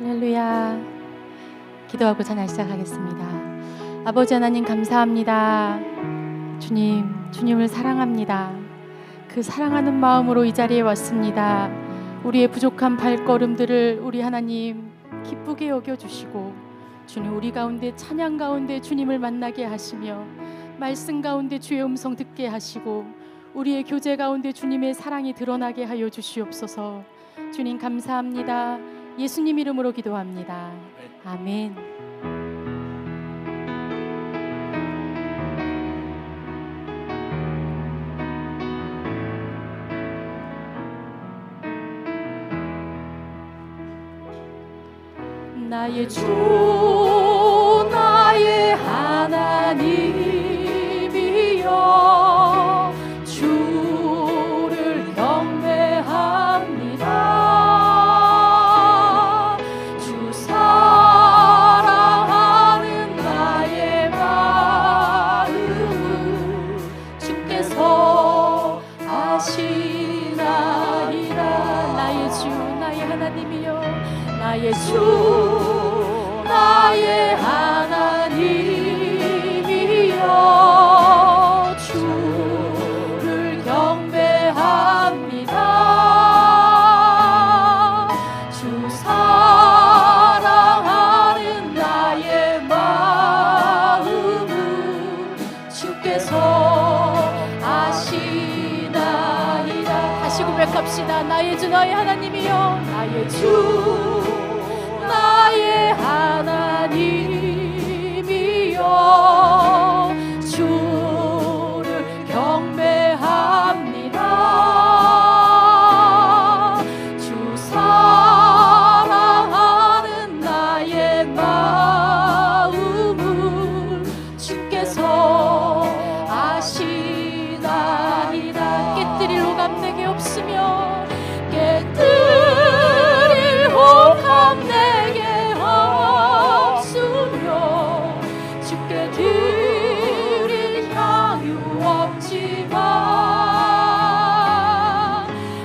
할렐루야. 기도하고 찬양 시작하겠습니다. 아버지 하나님 감사합니다. 주님을 사랑합니다. 그 사랑하는 마음으로 이 자리에 왔습니다. 우리의 부족한 발걸음들을 우리 하나님 기쁘게 여겨주시고, 주님 우리 가운데 찬양 가운데 주님을 만나게 하시며, 말씀 가운데 주의 음성 듣게 하시고, 우리의 교제 가운데 주님의 사랑이 드러나게 하여 주시옵소서. 주님 감사합니다. 예수님 이름으로 기도합니다. 아멘. 나의 주 나의 하나님이여, 주를 경배합니다. 주 사랑하는 나의 마음을 주께서 아시나이다. 나의 주 나의 하나님이여, 나의 주 나의 하나님이여, 주를 경배합니다. 주 사랑하는 나의 마음을 주께서 아시나이다. 다시 고백합시다. 나의 주 나의 하나님이여, 나의 주 나의 하나님이여, 주를 경배합니다. 주 사랑하는 나의 마음을 주께서 아시나이다. 깨뜨릴 호감 내게 없으며, 깨뜨릴 호감 내게 없으며, 주께 드릴 향유 없지만,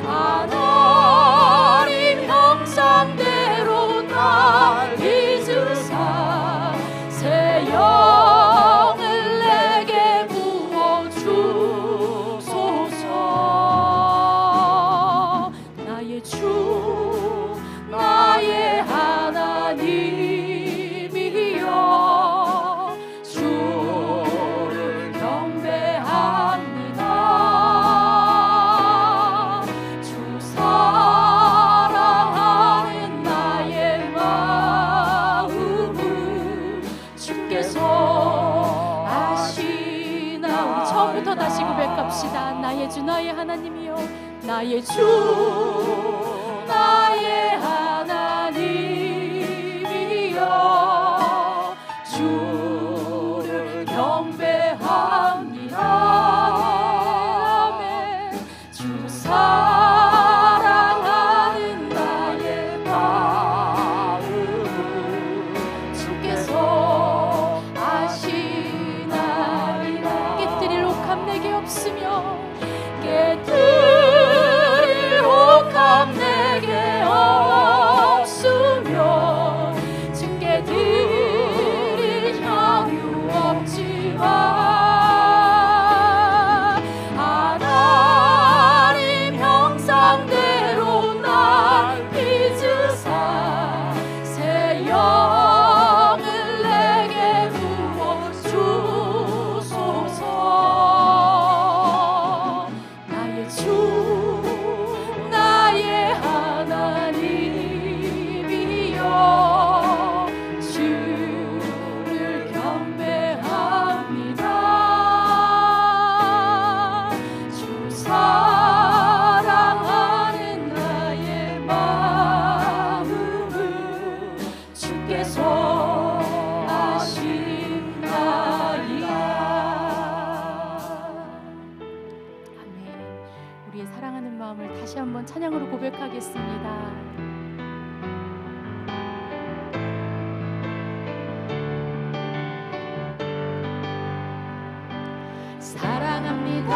하나님 형상대로 날 빚으사 새 영을 내게 부어주소서. 나의 주 나의 하나님이여, 주를 경배합니다. 주 사랑하는 나의 마음을 주께서 아시나. 우리 처음부터 다시 고백합시다. 나의 주 나의 하나님이여, 나의 주 나의 하나님이여, 주를 경배합니다. 아멘. 주 사랑하는 나의 마음을 주께서 아시나이다. 깨뜨릴 옥함 내게 없으며, 깨뜨릴 옥함 내게 없으며, 주께 드릴 향유 없지만, 하나님 형상대로 날 빚으사 새 영을 내게 부어주소서. 나의 주 나의 하나님이여, 주를 경배합니다. 주 사랑하는 나의 마음을 주께서 아시나이다. 아멘. 우리의 사랑하는 마음을 다시 한번 찬양으로 고백하겠습니다. 사랑합니다.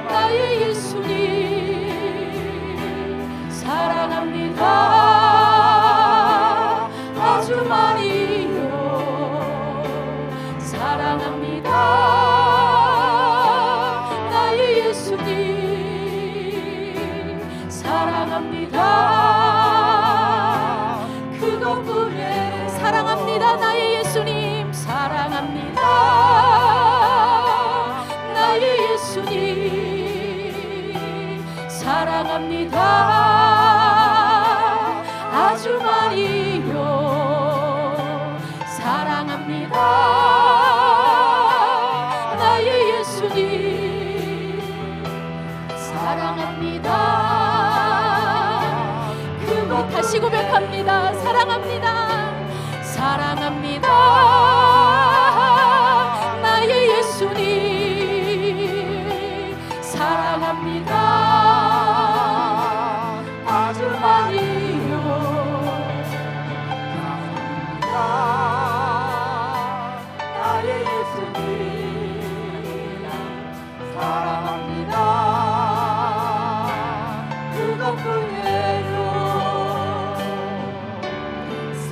나의 예수님 사랑합니다. 예수님 사랑합니다. 그것뿐이에요. 사랑합니다. 나의 예수님 사랑합니다. 나의 예수님 사랑합니다. 아주 많이요 사랑합니다. 나의 예수님 사랑합니다. 그거 다시 고백합니다. 사랑합니다. 사랑합니다. 나의 예수님 사랑합니다. 아주 많이요 나의 예수님 사랑합니다. 그것뿐이에요.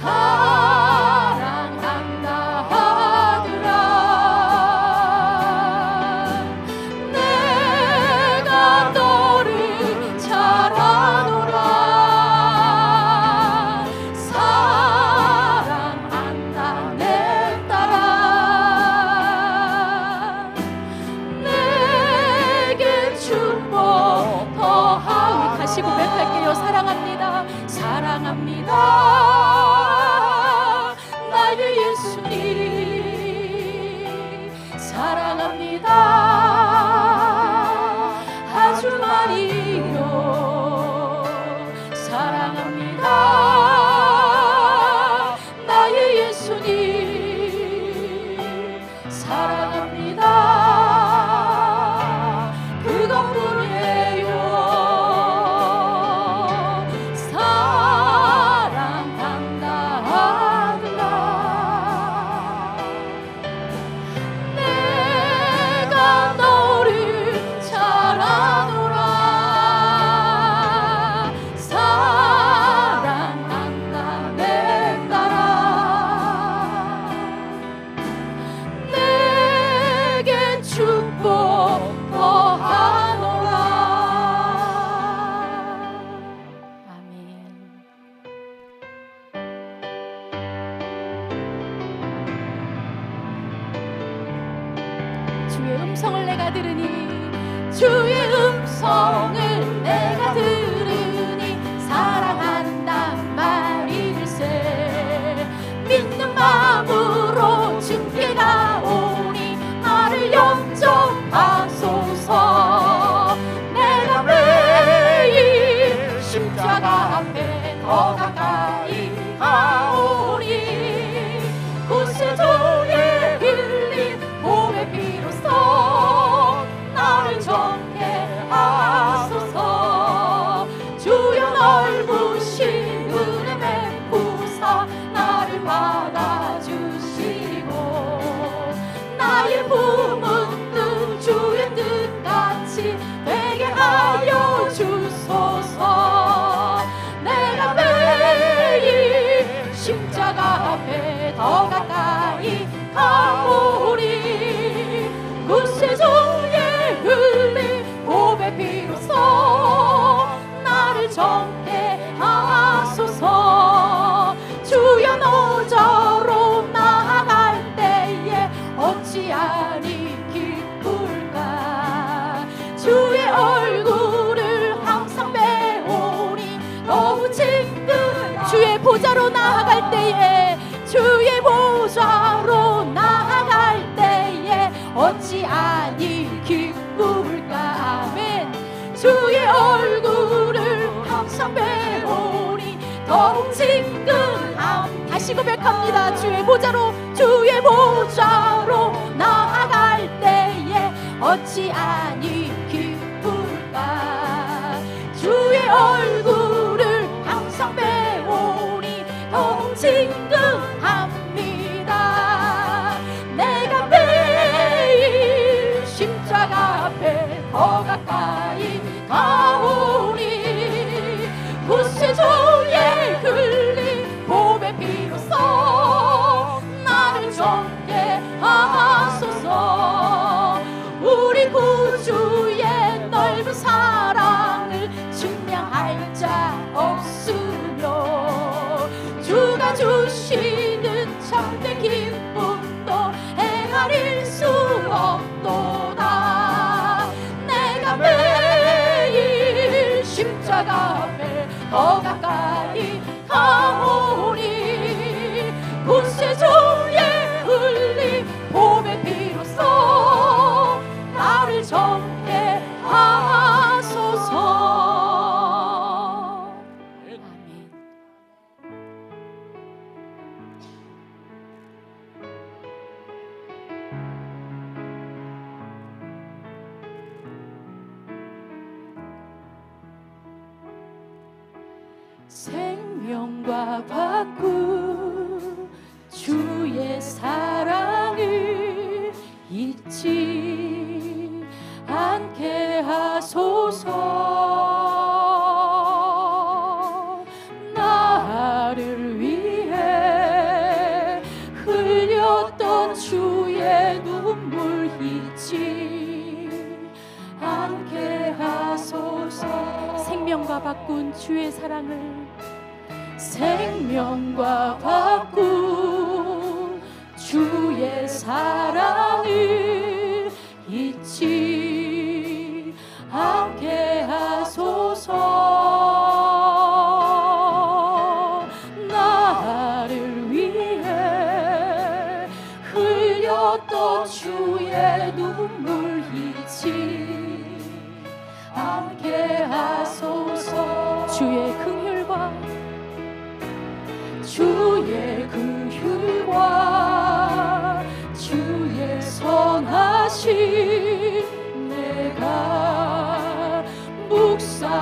사랑한다 하더라. 내가 너를 잘 아노라. 사랑한다 내 딸아. 내게 축복 더하고 다시 고백할게요. 사랑합니다. 사랑합니다. 나의 예수님 사랑합니다. 아주 많이요 사랑합니다. 나의 예수님 사랑합니다. 그것뿐이에요. 사랑한다 하더라. 내가 너를 잘 아노라. 사랑한다 내 딸아. 내게 축복 더하노라. 아멘. 주의 음성을 내가 들으니 주의 음성을 내가 들으니 사랑한단 말일세. 믿는 마음으로 주께 가오니 나를 영접하소서. 내가 매일 십자가 앞에 더 가까이 가오니 구세주의 흘린 몸의 피로써 나를 정케 하소서. 주여 넓으신 은혜 베푸사 나를 받아주시고 나의 품은 뜻 주의 뜻같이 되게 하여 주소서. 내가 매일 십자가 앞에 더 가까이 가오리 구세주의 흘린 몸의 피로써 나를 정케 하소서. 주여 너저로 나아갈 때에 어찌하리 기쁠까. 주의 얼굴을 항상 배우니 너무 친근. 주의 보좌로 나아갈 때에 주의 보좌로 나아갈 때에 어찌하니 기쁠까. 아멘. 주의 얼굴을 항상 배우니 더욱 친근함. 다시 고백합니다. 주의 보좌로 나아갈 때에 어찌하니 기쁠까. 주의 얼굴을 항상 배우니 더욱 친근합니다. 내가 매일 십자가 앞에 더 가까이 가오니 구세주의 흘린 몸의 피로써 나를 정케 하소서. 우리 구주의 십자가 앞에 더 가까이 가오니 구세주의 흘린 봄의 피로써 나를 정케 하소서. 아멘. 생명과 바꾼 주의 사랑을 잊지 않게 하소서. 나를 위해 흘렸던 주의 눈물 잊지 않게 하소서. 생명과 바꾼 주의 사랑을, 생명과 바꾼 주의 사랑을 잊지 않게 하소서. 나를 위해 흘렸던 주의 눈물 잊지 않게 하소서. 주의 긍휼과 주의 긍휼과 주의 선하심 내가 묵상하오니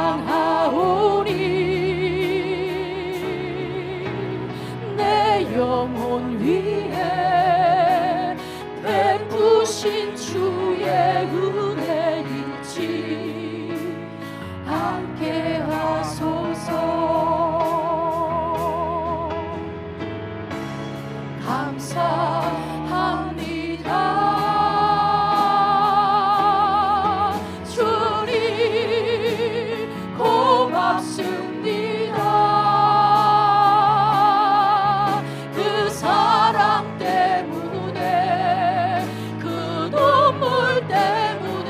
내 영혼 위에 베푸신 주의 은혜 잊지 않게 하소서. 감사합니다. 주님 고맙습니다. 그 사랑 때문에 그 눈물 때문에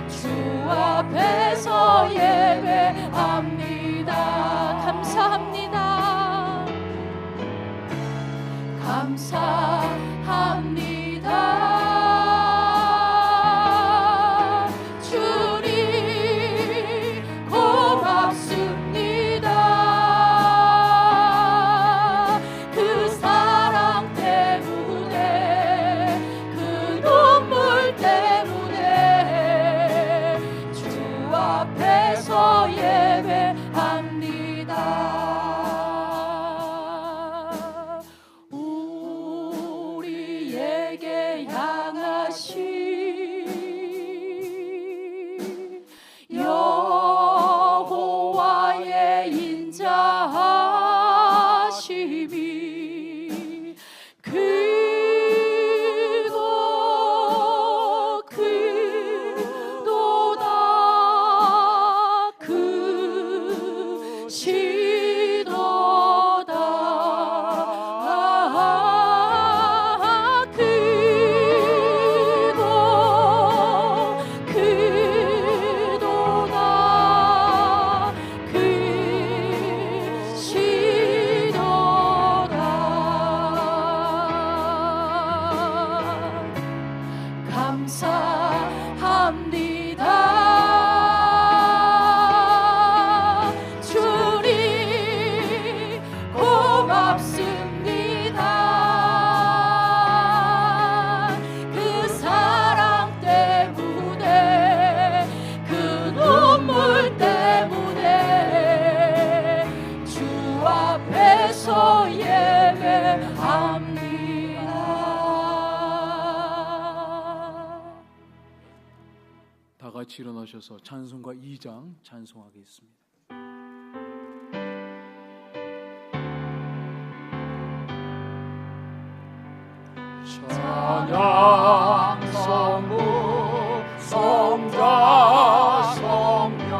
주 앞에서 예배합니다. 감사합니다. 감사합니다. 주님 고맙습니다. 그 사랑 때문에 그 눈물 때문에 주 앞에서 예배합니다. 여호와의 인자하심이 크도다 감사합니다. 주님 고맙습니다. 그 사랑 때문에 그 눈물 때문에 주 앞에서 예배합니다. 다 같이 일어나셔서 찬송가 2장 찬송하겠습니다. 찬양 성부 성자 성령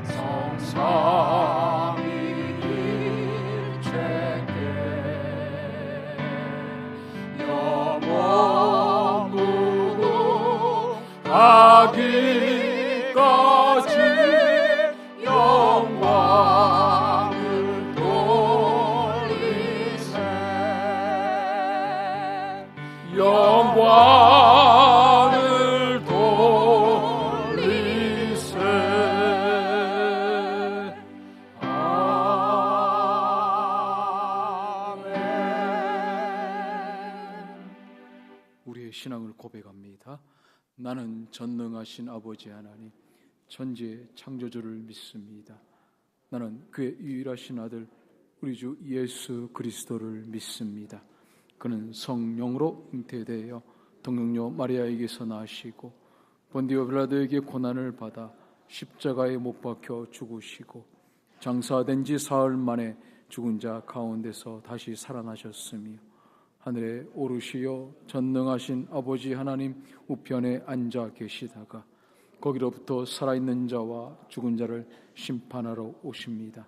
성삼위일체께 영원 무궁하기까지 고백합니다. 나는 전능하신 아버지 하나님, 천지의 창조주를 믿습니다. 나는 그의 유일하신 아들 우리 주 예수 그리스도를 믿습니다. 그는 성령으로 잉태되어 동정녀 마리아에게서 나시고 본디오 빌라도에게 고난을 받아 십자가에 못 박혀 죽으시고 장사된 지 사흘 만에 죽은 자 가운데서 다시 살아나셨으며 하늘에 오르시어 전능하신 아버지 하나님 우편에 앉아 계시다가 거기로부터 살아있는 자와 죽은 자를 심판하러 오십니다.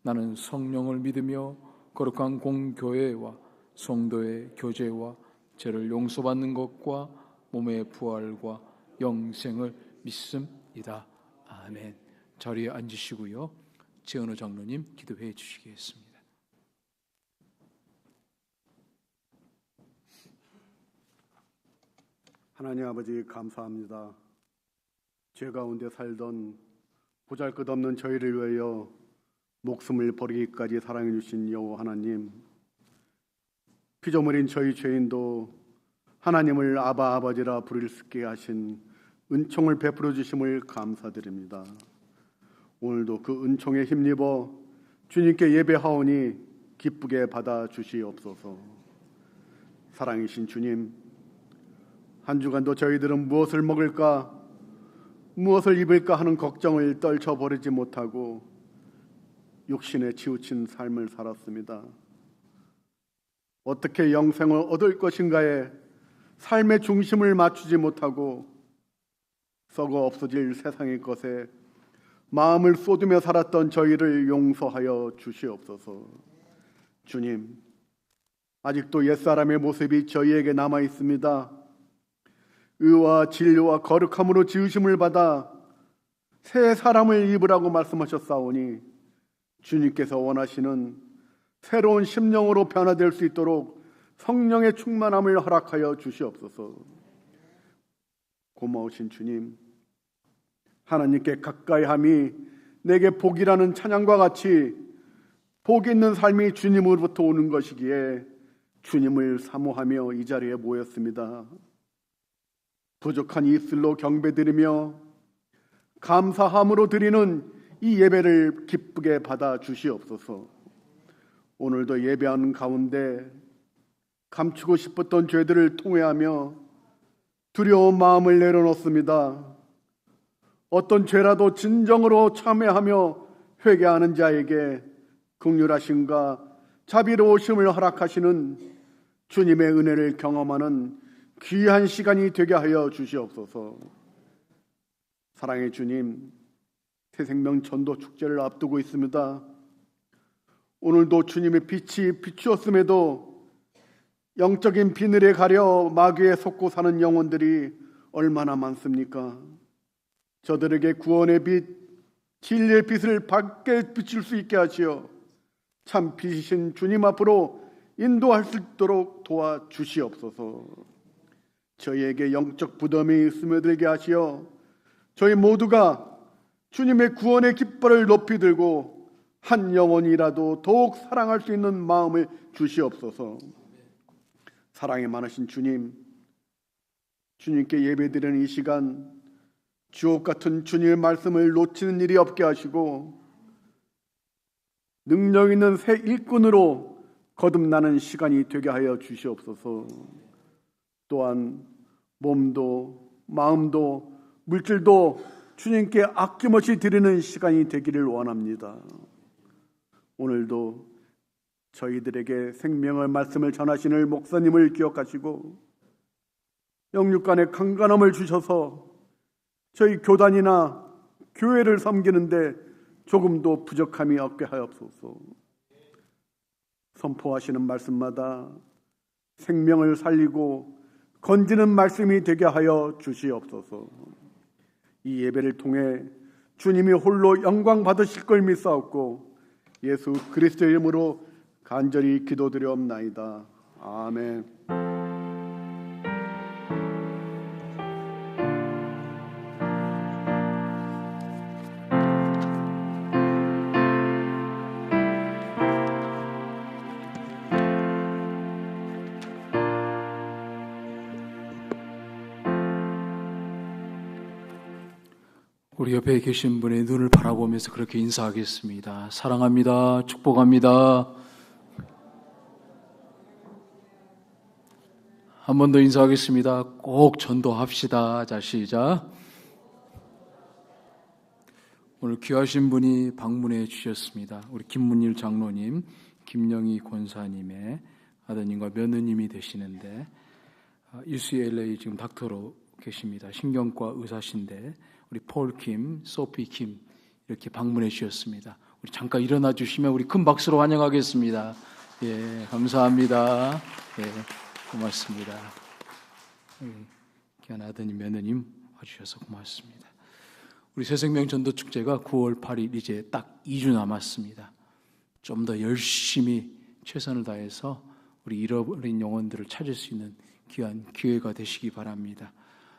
나는 성령을 믿으며 거룩한 공교회와 성도의 교제와 죄를 용서받는 것과 몸의 부활과 영생을 믿습니다. 아멘. 자리에 앉으시고요. 최은호 장로님 기도해 주시겠습니다. 하나님 아버지 감사합니다. 죄 가운데 살던 보잘것없는 저희를 위하여 목숨을 버리기까지 사랑해 주신 여호와 하나님, 피조물인 저희 죄인도 하나님을 아바 아버지라 부를 수 있게 하신 은총을 베풀어 주심을 감사드립니다. 오늘도 그 은총에 힘입어 주님께 예배하오니 기쁘게 받아 주시옵소서. 사랑이신 주님, 한 주간도 저희들은 무엇을 먹을까, 무엇을 입을까 하는 걱정을 떨쳐버리지 못하고 육신에 치우친 삶을 살았습니다. 어떻게 영생을 얻을 것인가에 삶의 중심을 맞추지 못하고 썩어 없어질 세상의 것에 마음을 쏟으며 살았던 저희를 용서하여 주시옵소서. 주님, 아직도 옛사람의 모습이 저희에게 남아 있습니다. 의와 진리와 거룩함으로 지으심을 받아 새 사람을 입으라고 말씀하셨사오니 주님께서 원하시는 새로운 심령으로 변화될 수 있도록 성령의 충만함을 허락하여 주시옵소서. 고마우신 주님, 하나님께 가까이함이 내게 복이라는 찬양과 같이 복 있는 삶이 주님으로부터 오는 것이기에 주님을 사모하며 이 자리에 모였습니다. 부족한 입술로 경배드리며 감사함으로 드리는 이 예배를 기쁘게 받아 주시옵소서. 오늘도 예배하는 가운데 감추고 싶었던 죄들을 통회하며 두려운 마음을 내려놓습니다. 어떤 죄라도 진정으로 참회하며 회개하는 자에게 긍휼하심과 자비로우심을 허락하시는 주님의 은혜를 경험하는 귀한 시간이 되게 하여 주시옵소서. 사랑의 주님, 새생명 전도 축제를 앞두고 있습니다. 오늘도 주님의 빛이 비추었음에도 영적인 비늘에 가려 마귀에 속고 사는 영혼들이 얼마나 많습니까? 저들에게 구원의 빛, 진리의 빛을 밝게 비출 수 있게 하시어 참 빛이신 주님 앞으로 인도할 수 있도록 도와주시옵소서. 저희에게 영적 부담이 스며들게 하시어 저희 모두가 주님의 구원의 깃발을 높이 들고 한 영혼이라도 더욱 사랑할 수 있는 마음을 주시옵소서. 사랑이 많으신 주님, 주님께 예배드리는 이 시간 주옥 같은 주님의 말씀을 놓치는 일이 없게 하시고 능력 있는 새 일꾼으로 거듭나는 시간이 되게 하여 주시옵소서. 또한 몸도 마음도 물질도 주님께 아낌없이 드리는 시간이 되기를 원합니다. 오늘도 저희들에게 생명의 말씀을 전하시는 목사님을 기억하시고 영육간의 강건함을 주셔서 저희 교단이나 교회를 섬기는데 조금도 부족함이 없게 하옵소서. 선포하시는 말씀마다 생명을 살리고 건지는 말씀이 되게 하여 주시옵소서. 이 예배를 통해 주님이 홀로 영광 받으실 걸 믿사옵고 예수 그리스도의 이름으로 간절히 기도드리옵나이다. 아멘. 우리 옆에 계신 분의 눈을 바라보면서 그렇게 인사하겠습니다. 사랑합니다. 축복합니다. 한 번 더 인사하겠습니다. 꼭 전도합시다. 자, 시작. 오늘 귀하신 분이 방문해 주셨습니다. 우리 김문일 장로님, 김영희 권사님의 아드님과 며느님이 되시는데 UCLA 지금 닥터로 계십니다. 신경과 의사신데 우리 폴 킴, 소피 킴 이렇게 방문해 주셨습니다. 우리 잠깐 일어나 주시면 우리 큰 박수로 환영하겠습니다. 예, 감사합니다. 예, 고맙습니다. 귀한 아드님, 며느님 와주셔서 고맙습니다. 우리 새생명 전도 축제가 9월 8일 이제 딱 2주 남았습니다. 좀 더 열심히 최선을 다해서 우리 잃어버린 영혼들을 찾을 수 있는 귀한 기회가 되시기 바랍니다.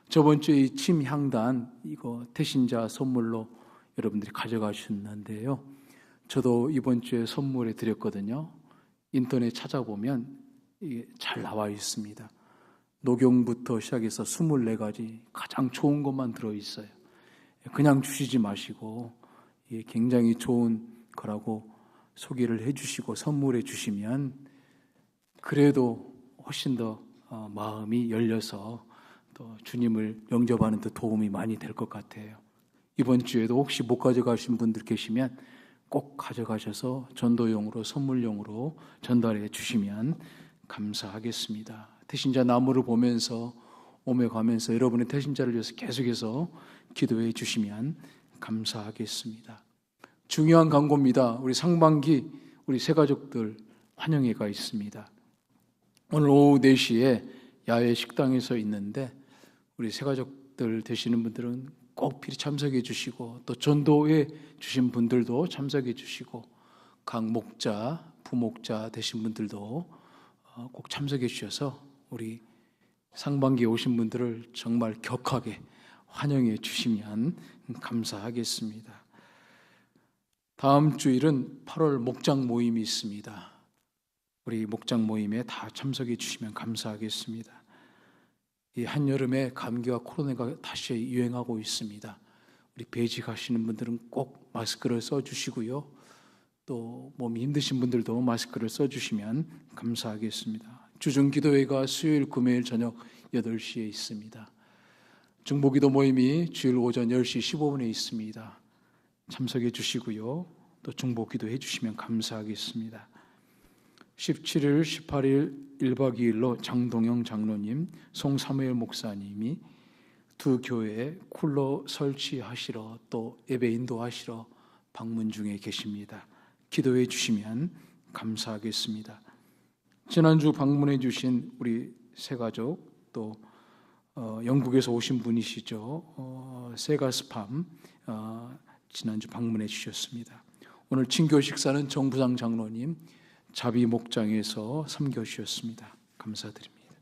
저번 주에 이 침향단 이거 태신자 선물로 여러분들이 가져가셨는데요. 저도 이번 주에 선물해 드렸거든요. 인터넷 찾아보면 이게 잘 나와 있습니다. 녹용부터 시작해서 24가지 가장 좋은 것만 들어있어요. 그냥 주시지 마시고 이게 굉장히 좋은 거라고 소개를 해주시고 선물해 주시면 그래도 훨씬 더 마음이 열려서 또 주님을 영접하는 데 도움이 많이 될 것 같아요. 이번 주에도 혹시 못 가져가신 분들 계시면 꼭 가져가셔서 전도용으로 선물용으로 전달해 주시면 감사하겠습니다. 태신자 나무를 보면서 오며 가면서 여러분의 태신자를 위해서 계속해서 기도해 주시면 감사하겠습니다. 중요한 광고입니다. 우리 상반기 우리 새가족들 환영회가 있습니다. 오늘 오후 4시에 야외 식당에서 있는데 우리 새가족들 되시는 분들은 꼭 필히 참석해 주시고 또 전도회 주신 분들도 참석해 주시고 각 목자, 부목자 되신 분들도 꼭 참석해 주셔서 우리 상반기에 오신 분들을 정말 격하게 환영해 주시면 감사하겠습니다. 다음 주일은 8월 목장 모임이 있습니다. 우리 목장 모임에 다 참석해 주시면 감사하겠습니다. 이 한여름에 감기와 코로나가 다시 유행하고 있습니다. 우리 배직하시는 분들은 꼭 마스크를 써주시고요. 또 몸이 힘드신 분들도 마스크를 써주시면 감사하겠습니다. 주중기도회가 수요일, 금요일 저녁 8시에 있습니다. 중보기도 모임이 주일 오전 10시 15분에 있습니다. 참석해 주시고요. 또 중보기도 해주시면 감사하겠습니다. 17일, 18일 1박 2일로 장동영 장로님, 송사무엘 목사님이 두 교회에 쿨러 설치하시러 또 예배 인도하시러 방문 중에 계십니다. 기도해 주시면 감사하겠습니다. 지난주 방문해 주신 우리 새가족 또 영국에서 오신 분이시죠. 세가스팜 지난주 방문해 주셨습니다. 오늘 친교 식사는 정부장 장로님 자비 목장에서 섬겨 주셨습니다. 감사드립니다.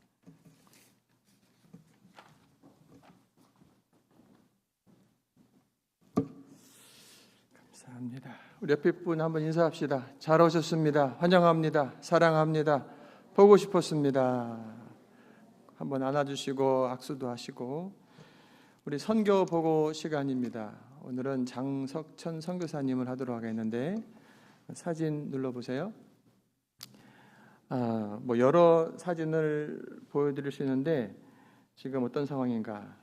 감사합니다. 우리 옆에 분 한번 인사합시다. 잘 오셨습니다. 환영합니다. 사랑합니다. 보고 싶었습니다. 한번 안아주시고 악수도 하시고 우리 선교 보고 시간입니다. 오늘은 장석천 선교사님을 하도록 하겠는데 사진 눌러보세요. 뭐 여러 사진을 보여드릴 수 있는데 지금 어떤 상황인가?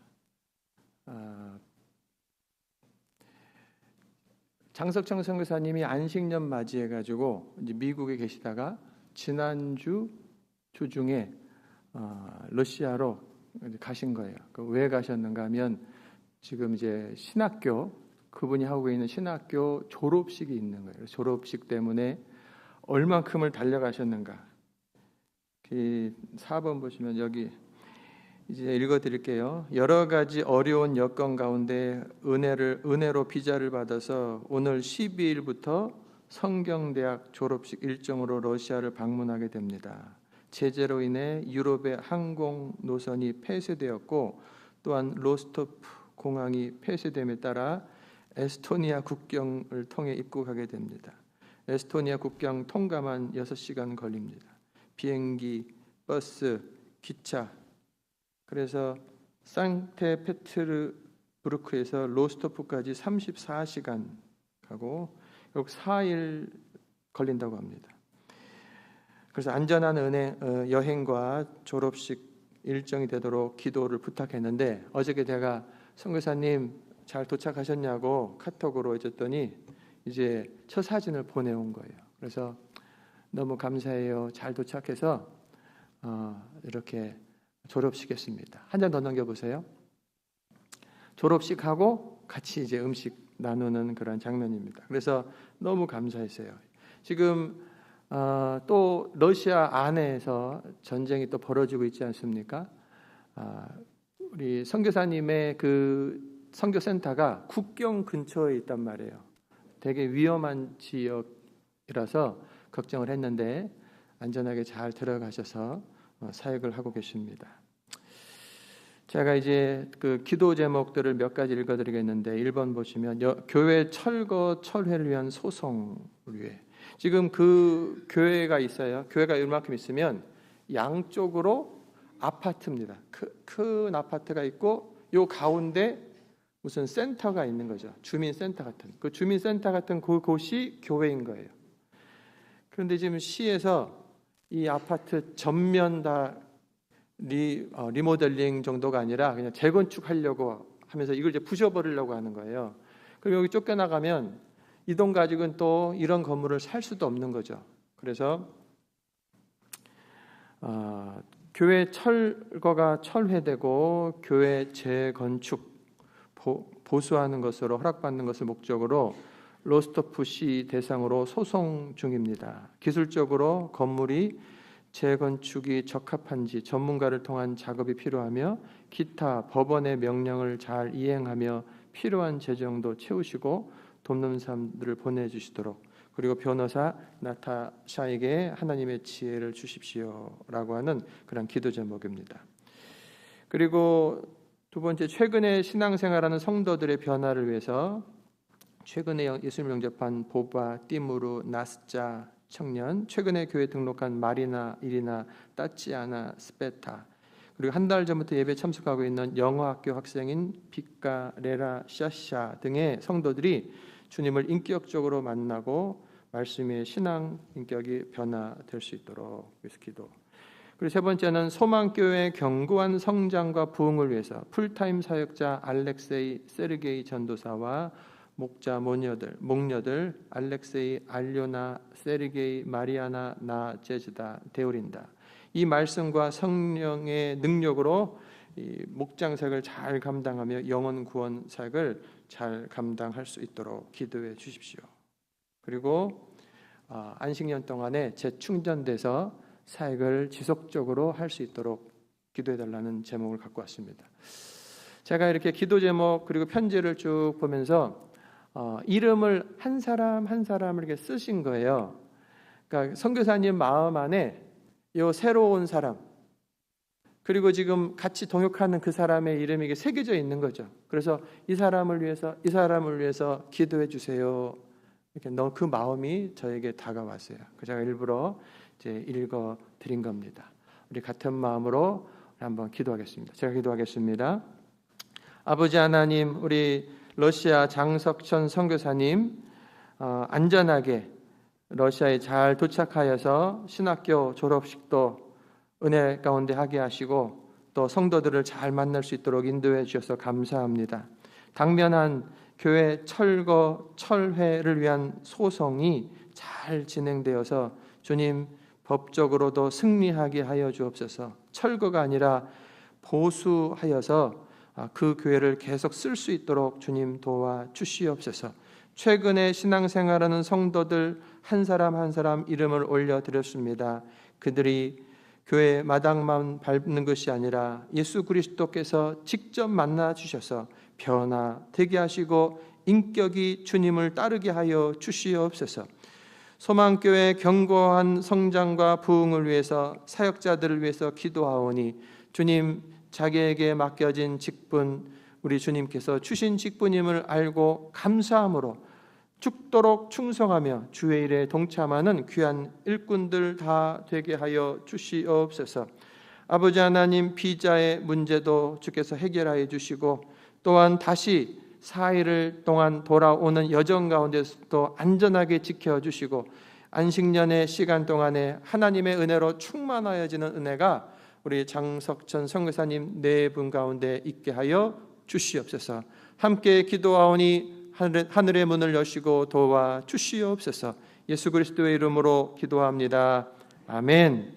장석천 선교사님이 안식년 맞이해가지고 이제 미국에 계시다가 지난주 주중에 러시아로 가신 거예요. 왜 가셨는가 하면 지금 이제 신학교 그분이 하고 있는 신학교 졸업식이 있는 거예요. 졸업식 때문에 얼만큼을 달려가셨는가? 4번 보시면 여기 이제 읽어드릴게요. 여러 가지 어려운 여건 가운데 은혜로 비자를 받아서 오늘 12일부터 성경대학 졸업식 일정으로 러시아를 방문하게 됩니다. 제재로 인해 유럽의 항공 노선이 폐쇄되었고 또한 로스토프 공항이 폐쇄됨에 따라 에스토니아 국경을 통해 입국하게 됩니다. 에스토니아 국경 통과만 6시간 걸립니다. 비행기, 버스, 기차. 그래서 상트페테르부르크에서 브루크에서 로스토프까지 34시간 가고 결국 4일 걸린다고 합니다. 그래서 안전한 여행과 졸업식 일정이 되도록 기도를 부탁했는데 어저께 제가 선교사님 잘 도착하셨냐고 카톡으로 해줬더니 이제 첫 사진을 보내온 거예요. 그래서 너무 감사해요. 잘 도착해서 이렇게 졸업식 했습니다. 한 장 더 넘겨보세요. 졸업식하고 같이 이제 음식 나누는 그런 장면입니다. 그래서 너무 감사했어요. 지금 또 러시아 안에서 전쟁이 또 벌어지고 있지 않습니까? 우리 선교사님의 그 선교센터가 국경 근처에 있단 말이에요. 되게 위험한 지역이라서 걱정을 했는데 안전하게 잘 들어가셔서 사역을 하고 계십니다. 제가 이제 그 기도 제목들을 몇 가지 읽어드리겠는데 1번 보시면 교회 철거 철회를 위한 소송을 위해 지금 그 교회가 있어요. 교회가 이만큼 있으면 양쪽으로 아파트입니다. 큰 아파트가 있고 요 가운데 무슨 센터가 있는 거죠. 주민센터 같은. 그 주민센터 같은 그곳이 교회인 거예요. 그런데 지금 시에서 이 아파트 전면 다 리모델링 정도가 아니라 그냥 재건축하려고 하면서 이걸 이제 부셔버리려고 하는 거예요. 그리고 여기 쫓겨나가면 이 돈 가지고는 또 이런 건물을 살 수도 없는 거죠. 그래서 교회 철거가 철회되고 교회 재건축 보수하는 것으로 허락받는 것을 목적으로 로스토프 시 대상으로 소송 중입니다. 기술적으로 건물이 재건축이 적합한지 전문가를 통한 작업이 필요하며 기타 법원의 명령을 잘 이행하며 필요한 재정도 채우시고 돕는 사람들을 보내주시도록 그리고 변호사 나타샤에게 하나님의 지혜를 주십시오라고 하는 그런 기도 제목입니다. 그리고 두 번째, 최근에 신앙생활하는 성도들의 변화를 위해서 최근에 예수님을 영접한 보바, 띠무르, 나스자 청년, 최근에 교회 등록한 마리나, 이리나, 따치아나, 스페타, 그리고 한 달 전부터 예배 참석하고 있는 영어학교 학생인 비카, 레라, 샤샤 등의 성도들이 주님을 인격적으로 만나고 말씀의 신앙 인격이 변화될 수 있도록 위해서 기도. 그리고 세 번째는 소망교회의 견고한 성장과 부흥을 위해서 풀타임 사역자 알렉세이 세르게이 전도사와 목자 목녀들 알렉세이, 알료나, 세르게이, 마리아나, 나제즈다, 데오린다. 이 말씀과 성령의 능력으로 이 목장 사역을 잘 감당하며 영혼 구원 사역을 잘 감당할 수 있도록 기도해 주십시오. 그리고 안식년 동안에 재충전돼서 사역을 지속적으로 할 수 있도록 기도해 달라는 제목을 갖고 왔습니다. 제가 이렇게 기도 제목 그리고 편지를 쭉 보면서 이름을 한 사람 한 사람을 이렇게 쓰신 거예요. 그러니까 선교사님 마음 안에 이 새로운 사람 그리고 지금 같이 동역하는 그 사람의 이름이 이게 새겨져 있는 거죠. 그래서 이 사람을 위해서 기도해 주세요. 이렇게 그 마음이 저에게 다가왔어요. 제가 일부러 이제 읽어 드린 겁니다. 우리 같은 마음으로 한번 기도하겠습니다. 제가 기도하겠습니다. 아버지 하나님, 우리 러시아 장석천 선교사님 안전하게 러시아에 잘 도착하여서 신학교 졸업식도 은혜 가운데 하게 하시고 또 성도들을 잘 만날 수 있도록 인도해 주셔서 감사합니다. 당면한 교회 철거 철회를 위한 소송이 잘 진행되어서 주님 법적으로도 승리하게 하여 주옵소서. 철거가 아니라 보수하여서 그 교회를 계속 쓸 수 있도록 주님 도와주시옵소서. 최근에 신앙생활하는 성도들 한 사람 한 사람 이름을 올려드렸습니다. 그들이 교회 마당만 밟는 것이 아니라 예수 그리스도께서 직접 만나 주셔서 변화되게 하시고 인격이 주님을 따르게 하여 주시옵소서. 소망교회 견고한 성장과 부흥을 위해서 사역자들을 위해서 기도하오니 주님 자기에게 맡겨진 직분 우리 주님께서 주신 직분임을 알고 감사함으로 죽도록 충성하며 주의 일에 동참하는 귀한 일꾼들 다 되게 하여 주시옵소서. 아버지 하나님 비자의 문제도 주께서 해결하여 주시고 또한 다시 4일 동안 돌아오는 여정 가운데서도 안전하게 지켜주시고 안식년의 시간 동안에 하나님의 은혜로 충만하여지는 은혜가 우리 장석천 선교사님 네 분 가운데 있게 하여 주시옵소서. 함께 기도하오니 하늘의 문을 여시고 도와 주시옵소서. 예수 그리스도의 이름으로 기도합니다. 아멘.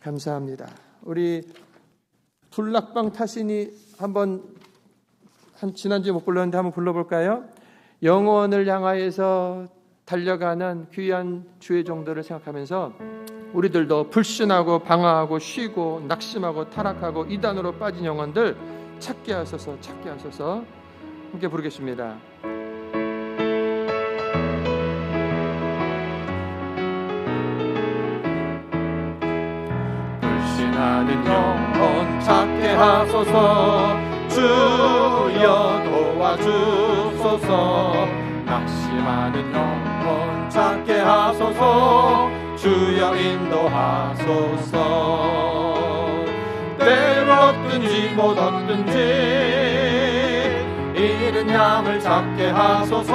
감사합니다. 우리 불락방 타신이 지난주에 못 불렀는데 한번 불러볼까요? 영원을 향하여서 달려가는 귀한 주의 종들을 생각하면서 우리들도 불신하고 방황하고 쉬고 낙심하고 타락하고 이단으로 빠진 영혼들 찾게 하소서. 함께 부르겠습니다. 불신하는 영혼 찾게 하소서. 주여 도와주소서. 낙심하는 영혼 찾게 하소서. 주여 인도하소서. 때로 얻든지 못 얻든지 잃은 양을 찾게 하소서.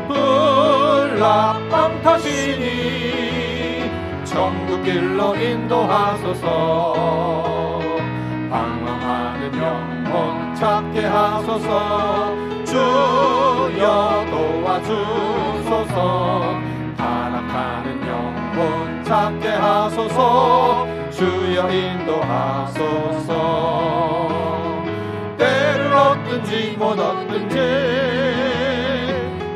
불락방 타시니 천국 길로 인도하소서. 방황하는 영혼 찾게 하소서. 주여 도와주소서. 타락하는 영혼 찾게 하소서. 주여 인도하소서. 때를 얻든지 못 얻든지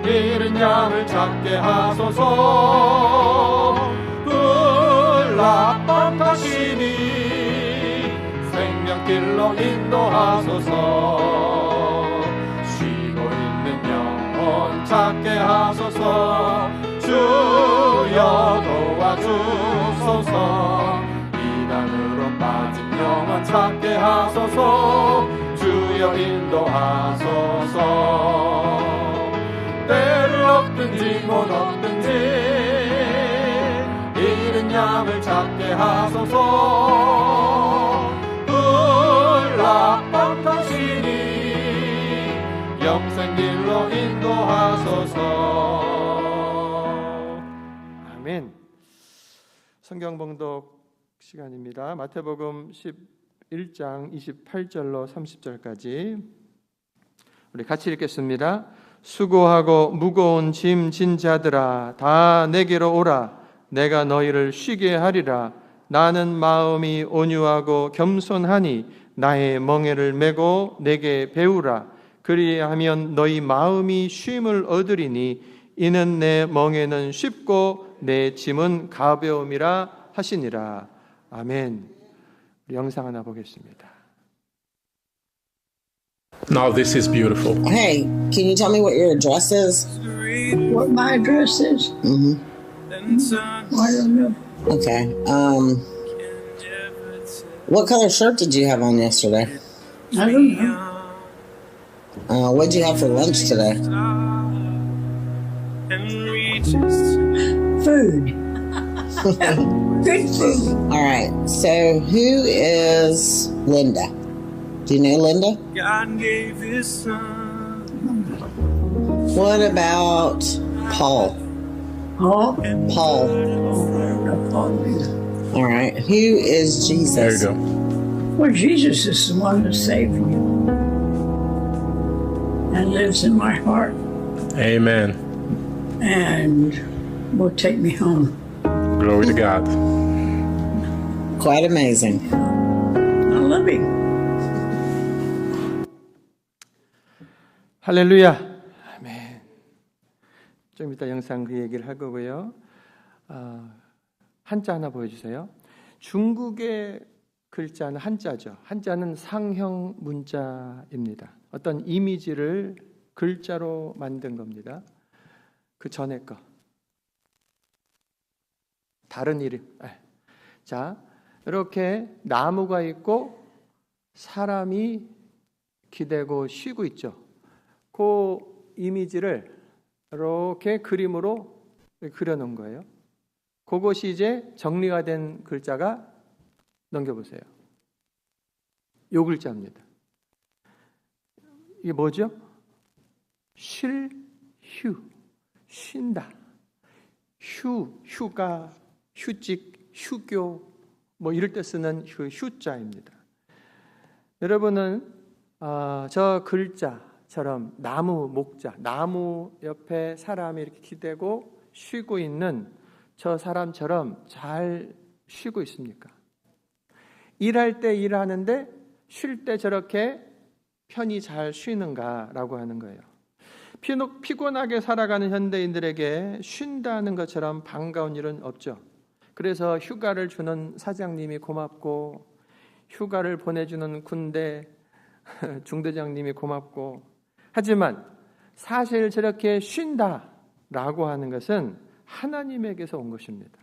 잃은 양을 찾게 하소서. 불락방 타시니 생명길로 인도하소서. 쉬고 있는 영혼 찾게 하소서. 주여 도와주소서. 이단으로 빠진 영혼 찾게 하소서. 주여 인도하소서. 때를 얻든지 못 얻든지 잃은 양을 찾게 하소서. 불락방 타시니 영생길로 인도하소서. 아멘. 성경 봉독 시간입니다. 마태복음 11장 28절로 30절까지 우리 같이 읽겠습니다. 수고하고 무거운 짐 진 자들아 다 내게로 오라. 내가 너희를 쉬게 하리라. 나는 마음이 온유하고 겸손하니 나의 멍에를 메고 내게 배우라. 그리하면 너희 마음이 쉼을 얻으리니 이는 내 멍에는 쉽고 내 짐은 가벼움이라 하시니라. 아멘. 우리 영상 하나 보겠습니다. Now this is beautiful. Hey, can you tell me what your address is? What my address is? Mm-hmm. I don't know. Okay. What color shirt did you have on yesterday? I don't know. What'd you have for lunch today? Food. Good food. All right. So who is Linda? Do you know Linda? God gave his son. What about Paul? Oh, Paul. All right. Who is Jesus? There you go. well, Jesus is the one that saved me and lives in my heart Amen. and will take me home. Glory to God. Quite amazing. I love him. 할렐루야. 아멘. 좀 이따 영상 그 얘기를 할 거고요. 한자 하나 보여주세요. 중국의 글자는 한자죠. 한자는 상형 문자입니다. 어떤 이미지를 글자로 만든 겁니다. 그 전에 거. 다른 이름. 자, 이렇게 나무가 있고 사람이 기대고 쉬고 있죠. 그 이미지를 이렇게 그림으로 그려놓은 거예요. 그것이 이제 정리가 된 글자가 넘겨보세요. 요 글자입니다. 이게 뭐죠? 쉴, 휴, 쉰다. 휴가, 휴직, 휴교 뭐 이럴 때 쓰는 휴자입니다. 여러분은 저 글자처럼 나무, 목자, 나무 옆에 사람이 이렇게 기대고 쉬고 있는 저 사람처럼 잘 쉬고 있습니까? 일할 때 일하는데 쉴 때 저렇게 편히 잘 쉬는가라고 하는 거예요. 피곤하게 살아가는 현대인들에게 쉰다는 것처럼 반가운 일은 없죠. 그래서 휴가를 주는 사장님이 고맙고, 휴가를 보내주는 군대 중대장님이 고맙고, 하지만 사실 저렇게 쉰다라고 하는 것은 하나님에게서 온 것입니다.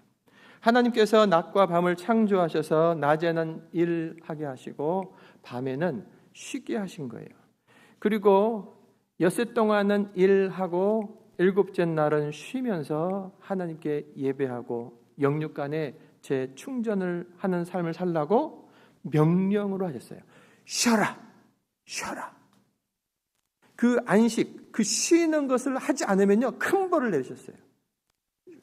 하나님께서 낮과 밤을 창조하셔서 낮에는 일하게 하시고 밤에는 쉬게 하신 거예요. 그리고 엿새 동안은 일하고 일곱째 날은 쉬면서 하나님께 예배하고 영육간에 재충전을 하는 삶을 살라고 명령으로 하셨어요. 쉬어라, 쉬어라. 그 안식, 그 쉬는 것을 하지 않으면요 큰 벌을 내리셨어요.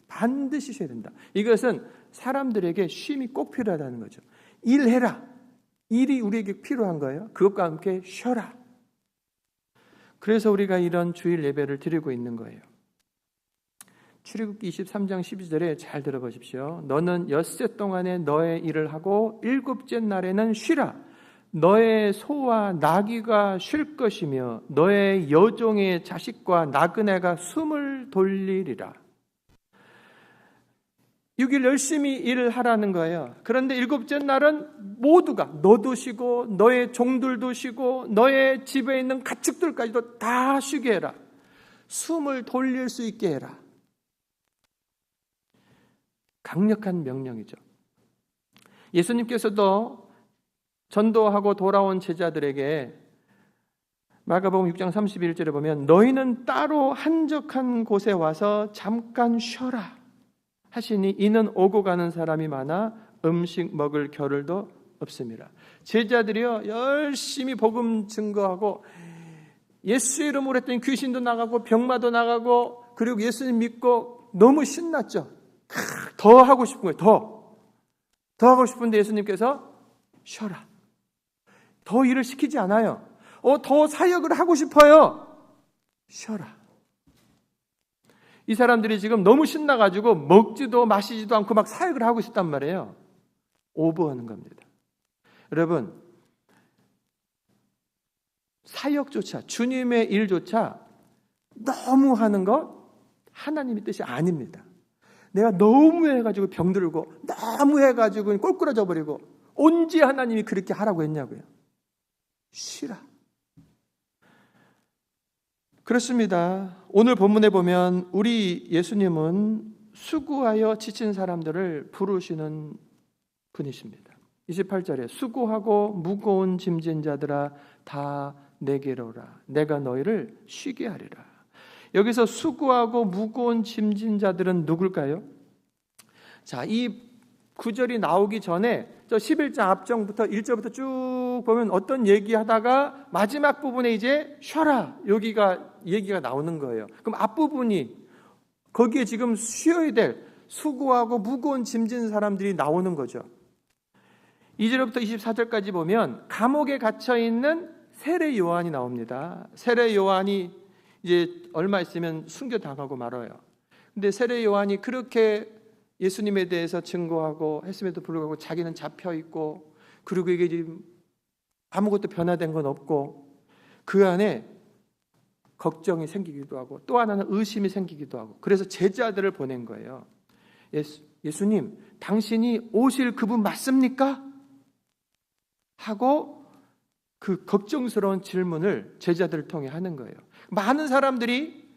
반드시 쉬어야 된다. 이것은 사람들에게 쉼이 꼭 필요하다는 거죠. 일해라. 일이 우리에게 필요한 거예요. 그것과 함께 쉬어라. 그래서 우리가 이런 주일 예배를 드리고 있는 거예요. 출애굽기 23장 12절에 잘 들어보십시오. 너는 엿새 동안에 너의 일을 하고 일곱째 날에는 쉬라. 너의 소와 나귀가 쉴 것이며 너의 여종의 자식과 나그네가 숨을 돌리리라. 6일 열심히 일을 하라는 거예요. 그런데 일곱째 날은 모두가 너도 쉬고 너의 종들도 쉬고 너의 집에 있는 가축들까지도 다 쉬게 해라. 숨을 돌릴 수 있게 해라. 강력한 명령이죠. 예수님께서도 전도하고 돌아온 제자들에게 마가복음 6장 31절에 보면 너희는 따로 한적한 곳에 와서 잠깐 쉬어라 하시니 이는 오고 가는 사람이 많아 음식 먹을 겨를도 없습니다. 제자들이요 열심히 복음 증거하고 예수 이름으로 했더니 귀신도 나가고 병마도 나가고 그리고 예수님 믿고 너무 신났죠. 더 하고 싶은 거예요. 더 하고 싶은데 예수님께서 쉬어라. 더 일을 시키지 않아요. 더 사역을 하고 싶어요. 쉬어라. 이 사람들이 지금 너무 신나가지고 먹지도 마시지도 않고 막 사역을 하고 있었단 말이에요. 오버하는 겁니다. 여러분, 사역조차, 주님의 일조차 너무 하는 것 하나님의 뜻이 아닙니다. 내가 너무 해가지고 병들고 너무 해가지고 꼴꾸라져 버리고 언제 하나님이 그렇게 하라고 했냐고요. 쉬라. 그렇습니다. 오늘 본문에 보면 우리 예수님은 수고하여 지친 사람들을 부르시는 분이십니다. 28절에 수고하고 무거운 짐진 자들아 다 내게로 오라. 내가 너희를 쉬게 하리라. 여기서 수고하고 무거운 짐진 자들은 누굴까요? 자, 이 구절이 나오기 전에 저 11장 앞정부터 1절부터 쭉 보면 어떤 얘기하다가 마지막 부분에 이제 쉬어라 여기가 얘기가 나오는 거예요. 그럼 앞부분이 거기에 지금 쉬어야 될 수고하고 무거운 짐진 사람들이 나오는 거죠. 2절부터 24절까지 보면 감옥에 갇혀 있는 세례 요한이 나옵니다. 세례 요한이 이제 얼마 있으면 순교당하고 말아요. 근데 세례 요한이 그렇게 예수님에 대해서 증거하고 했음에도 불구하고 자기는 잡혀 있고 그리고 이게 지금 아무것도 변화된 건 없고 그 안에 걱정이 생기기도 하고 또 하나는 의심이 생기기도 하고 그래서 제자들을 보낸 거예요. 예수님, 당신이 오실 그분 맞습니까? 하고 그 걱정스러운 질문을 제자들을 통해 하는 거예요. 많은 사람들이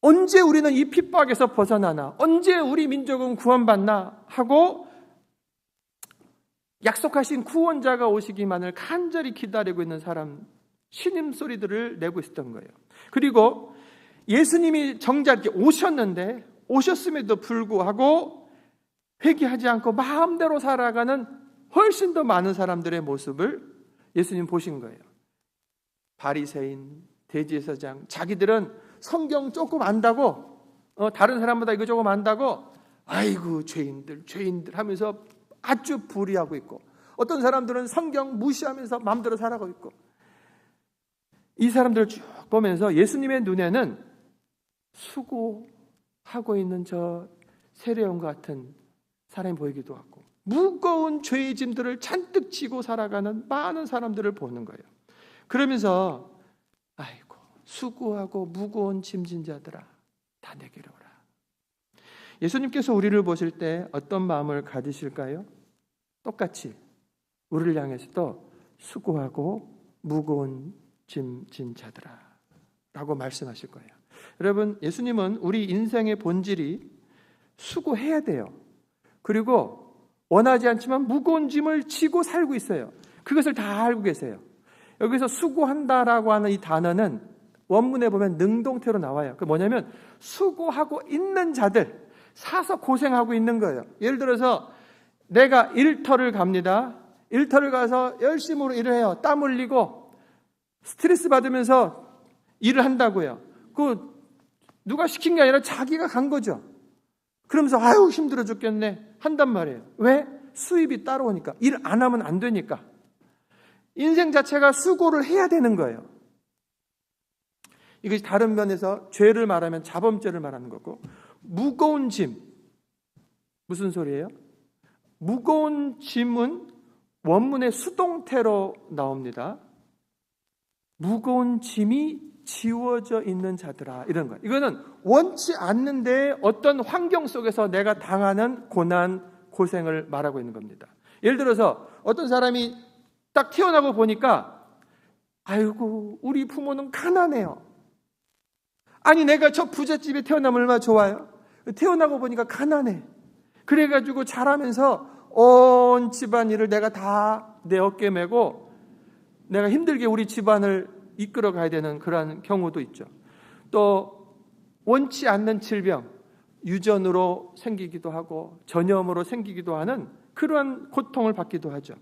언제 우리는 이 핍박에서 벗어나나? 언제 우리 민족은 구원받나? 하고 약속하신 구원자가 오시기만을 간절히 기다리고 있는 사람 신음소리들을 내고 있었던 거예요. 그리고 예수님이 정작 이렇게 오셨는데 오셨음에도 불구하고 회개하지 않고 마음대로 살아가는 훨씬 더 많은 사람들의 모습을 예수님 보신 거예요. 바리새인, 대제사장, 자기들은 성경 조금 안다고, 다른 사람보다 이거 조금 안다고, 아이고 죄인들 하면서 아주 불의하고 있고, 어떤 사람들은 성경 무시하면서 마음대로 살아가고 있고, 이 사람들을 쭉 보면서 예수님의 눈에는 수고하고 있는 저 세례요한과 같은 사람이 보이기도 하고, 무거운 죄의 짐들을 잔뜩 지고 살아가는 많은 사람들을 보는 거예요. 그러면서 아이고 수고하고 무거운 짐진 자들아 다 내게로 오라. 예수님께서 우리를 보실 때 어떤 마음을 가지실까요? 똑같이 우리를 향해서도 수고하고 무거운 짐진 자들아 라고 말씀하실 거예요. 여러분, 예수님은 우리 인생의 본질이 수고해야 돼요. 그리고 원하지 않지만 무거운 짐을 지고 살고 있어요. 그것을 다 알고 계세요. 여기서 수고한다라고 하는 이 단어는 원문에 보면 능동태로 나와요. 그 뭐냐면 수고하고 있는 자들, 사서 고생하고 있는 거예요. 예를 들어서 내가 일터를 갑니다. 일터를 가서 열심으로 일을 해요. 땀 흘리고 스트레스 받으면서 일을 한다고요. 누가 시킨 게 아니라 자기가 간 거죠. 그러면서 아유 힘들어 죽겠네 한단 말이에요. 왜? 수입이 따라오니까. 일 안 하면 안 되니까. 인생 자체가 수고를 해야 되는 거예요. 이것이 다른 면에서 죄를 말하면 자범죄를 말하는 거고, 무거운 짐, 무슨 소리예요? 무거운 짐은 원문의 수동태로 나옵니다. 무거운 짐이 지워져 있는 자들아, 이런 거예요. 이거는 원치 않는데 어떤 환경 속에서 내가 당하는 고난, 고생을 말하고 있는 겁니다. 예를 들어서 어떤 사람이 딱 태어나고 보니까 아이고 우리 부모는 가난해요. 아니 내가 저 부잣집에 태어나면 얼마나 좋아요. 태어나고 보니까 가난해. 그래가지고 자라면서 온 집안일을 내가 다 내 어깨에 메고 내가 힘들게 우리 집안을 이끌어 가야 되는 그런 경우도 있죠. 또 원치 않는 질병, 유전으로 생기기도 하고 전염으로 생기기도 하는 그러한 고통을 받기도 하죠.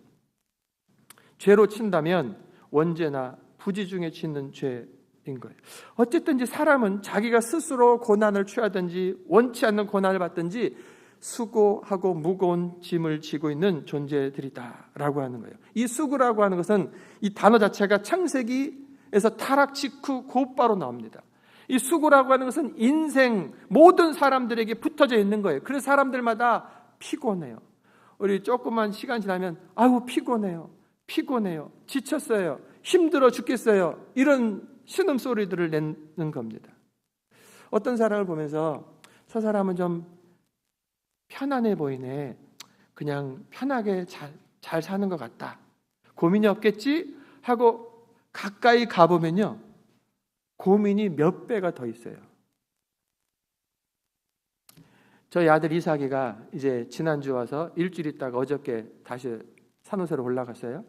죄로 친다면 원죄나 부지 중에 짓는 죄인 거예요. 어쨌든 사람은 자기가 스스로 고난을 취하든지 원치 않는 고난을 받든지 수고하고 무거운 짐을 지고 있는 존재들이다라고 하는 거예요. 이 수고라고 하는 것은 이 단어 자체가 창세기에서 타락 직후 곧바로 나옵니다. 이 수고라고 하는 것은 인생 모든 사람들에게 붙어져 있는 거예요. 그래서 사람들마다 피곤해요. 우리 조금만 시간 지나면 아유 피곤해요. 지쳤어요. 힘들어 죽겠어요. 이런 신음소리들을 내는 겁니다. 어떤 사람을 보면서 저 사람은 좀 편안해 보이네. 그냥 편하게 잘 사는 것 같다. 고민이 없겠지? 하고 가까이 가보면요. 고민이 몇 배가 더 있어요. 저희 아들 이삭이가 이제 지난주 와서 일주일 있다가 어저께 다시 산호세로 올라갔어요.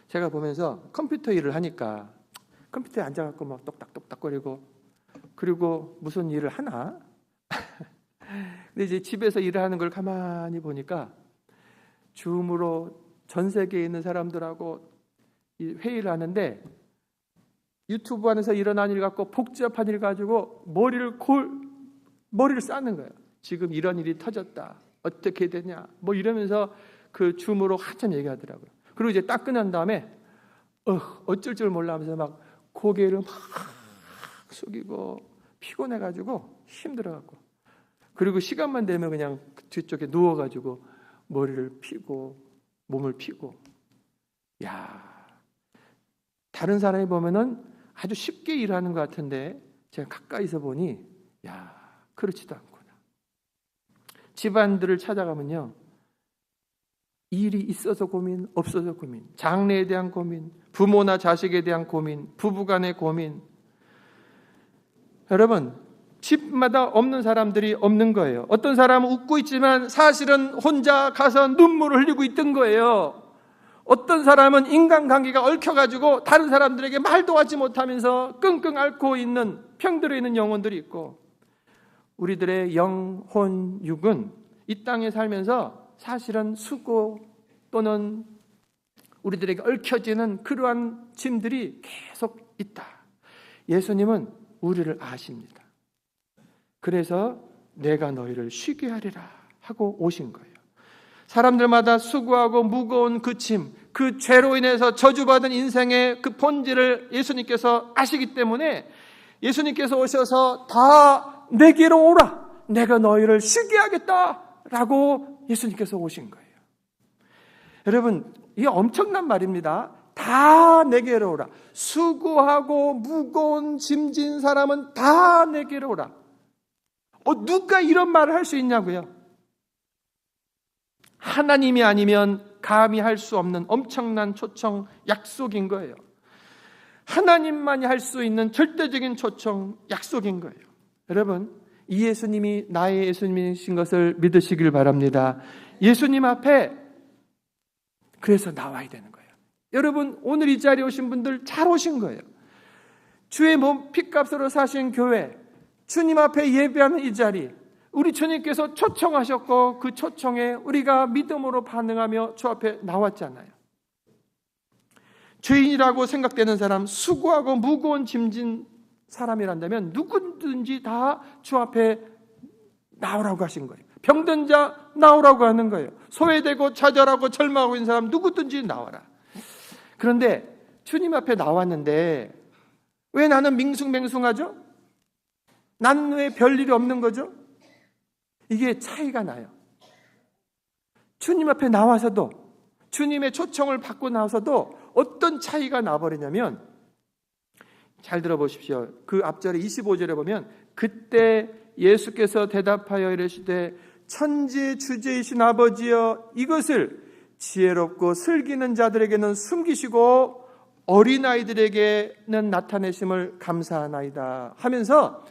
제가 보면서 컴퓨터 일을 하니까 컴퓨터에 앉아갖고 막 똑딱똑딱거리고, 그리고 무슨 일을 하나? 근데 이제 집에서 일을 하는 걸 가만히 보니까 줌으로 전 세계에 있는 사람들하고 회의를 하는데 유튜브 안에서 일어난 일 갖고 복잡한 일 가지고 머리를 싸는 거예요. 지금 이런 일이 터졌다. 어떻게 되냐. 뭐 이러면서 그 줌으로 한참 얘기하더라고요. 그리고 이제 딱 끝난 다음에 어쩔 줄 몰라 하면서 막 고개를 막 숙이고 피곤해가지고 힘들어갖고, 그리고 시간만 되면 그냥 뒤쪽에 누워가지고 머리를 피고 몸을 피고. 야, 다른 사람이 보면은 아주 쉽게 일하는 것 같은데 제가 가까이서 보니 야, 그렇지도 않구나. 집안들을 찾아가면요, 일이 있어서 고민, 없어서 고민, 장래에 대한 고민, 부모나 자식에 대한 고민, 부부간의 고민. 여러분, 집마다 없는 사람들이 없는 거예요. 어떤 사람은 웃고 있지만 사실은 혼자 가서 눈물을 흘리고 있던 거예요. 어떤 사람은 인간관계가 얽혀가지고 다른 사람들에게 말도 하지 못하면서 끙끙 앓고 있는, 병들어 있는 영혼들이 있고, 우리들의 영혼, 육은 이 땅에 살면서 사실은 수고 또는 우리들에게 얽혀지는 그러한 짐들이 계속 있다. 예수님은 우리를 아십니다. 그래서 내가 너희를 쉬게 하리라 하고 오신 거예요. 사람들마다 수고하고 무거운 그 짐, 그 죄로 인해서 저주받은 인생의 그 본질을 예수님께서 아시기 때문에 예수님께서 오셔서 다 내게로 오라, 내가 너희를 쉬게 하겠다라고 예수님께서 오신 거예요. 여러분, 이게 엄청난 말입니다. 다 내게로 오라. 수고하고 무거운 짐진 사람은 다 내게로 오라. 누가 이런 말을 할 수 있냐고요? 하나님이 아니면 감히 할 수 없는 엄청난 초청, 약속인 거예요. 하나님만이 할 수 있는 절대적인 초청, 약속인 거예요. 여러분, 이 예수님이 나의 예수님이신 것을 믿으시길 바랍니다. 예수님 앞에 그래서 나와야 되는 거예요. 여러분, 오늘 이 자리에 오신 분들 잘 오신 거예요. 주의 몸 피값으로 사신 교회, 주님 앞에 예배하는 이 자리, 우리 주님께서 초청하셨고 그 초청에 우리가 믿음으로 반응하며 주 앞에 나왔잖아요. 죄인이라고 생각되는 사람, 수고하고 무거운 짐진 사람이란다면 누구든지 다 주 앞에 나오라고 하신 거예요. 병든 자 나오라고 하는 거예요. 소외되고 좌절하고 절망하고 있는 사람 누구든지 나와라. 그런데 주님 앞에 나왔는데 왜 나는 밍숭맹숭하죠? 나는 왜 별일이 없는 거죠? 이게 차이가 나요. 주님 앞에 나와서도, 주님의 초청을 받고 나서도 어떤 차이가 나버리냐면, 잘 들어보십시오. 그 앞절에 25절에 보면 그때 예수께서 대답하여 이르시되 천지의 주제이신 아버지여, 이것을 지혜롭고 슬기는 자들에게는 숨기시고 어린아이들에게는 나타내심을 감사하나이다 하면서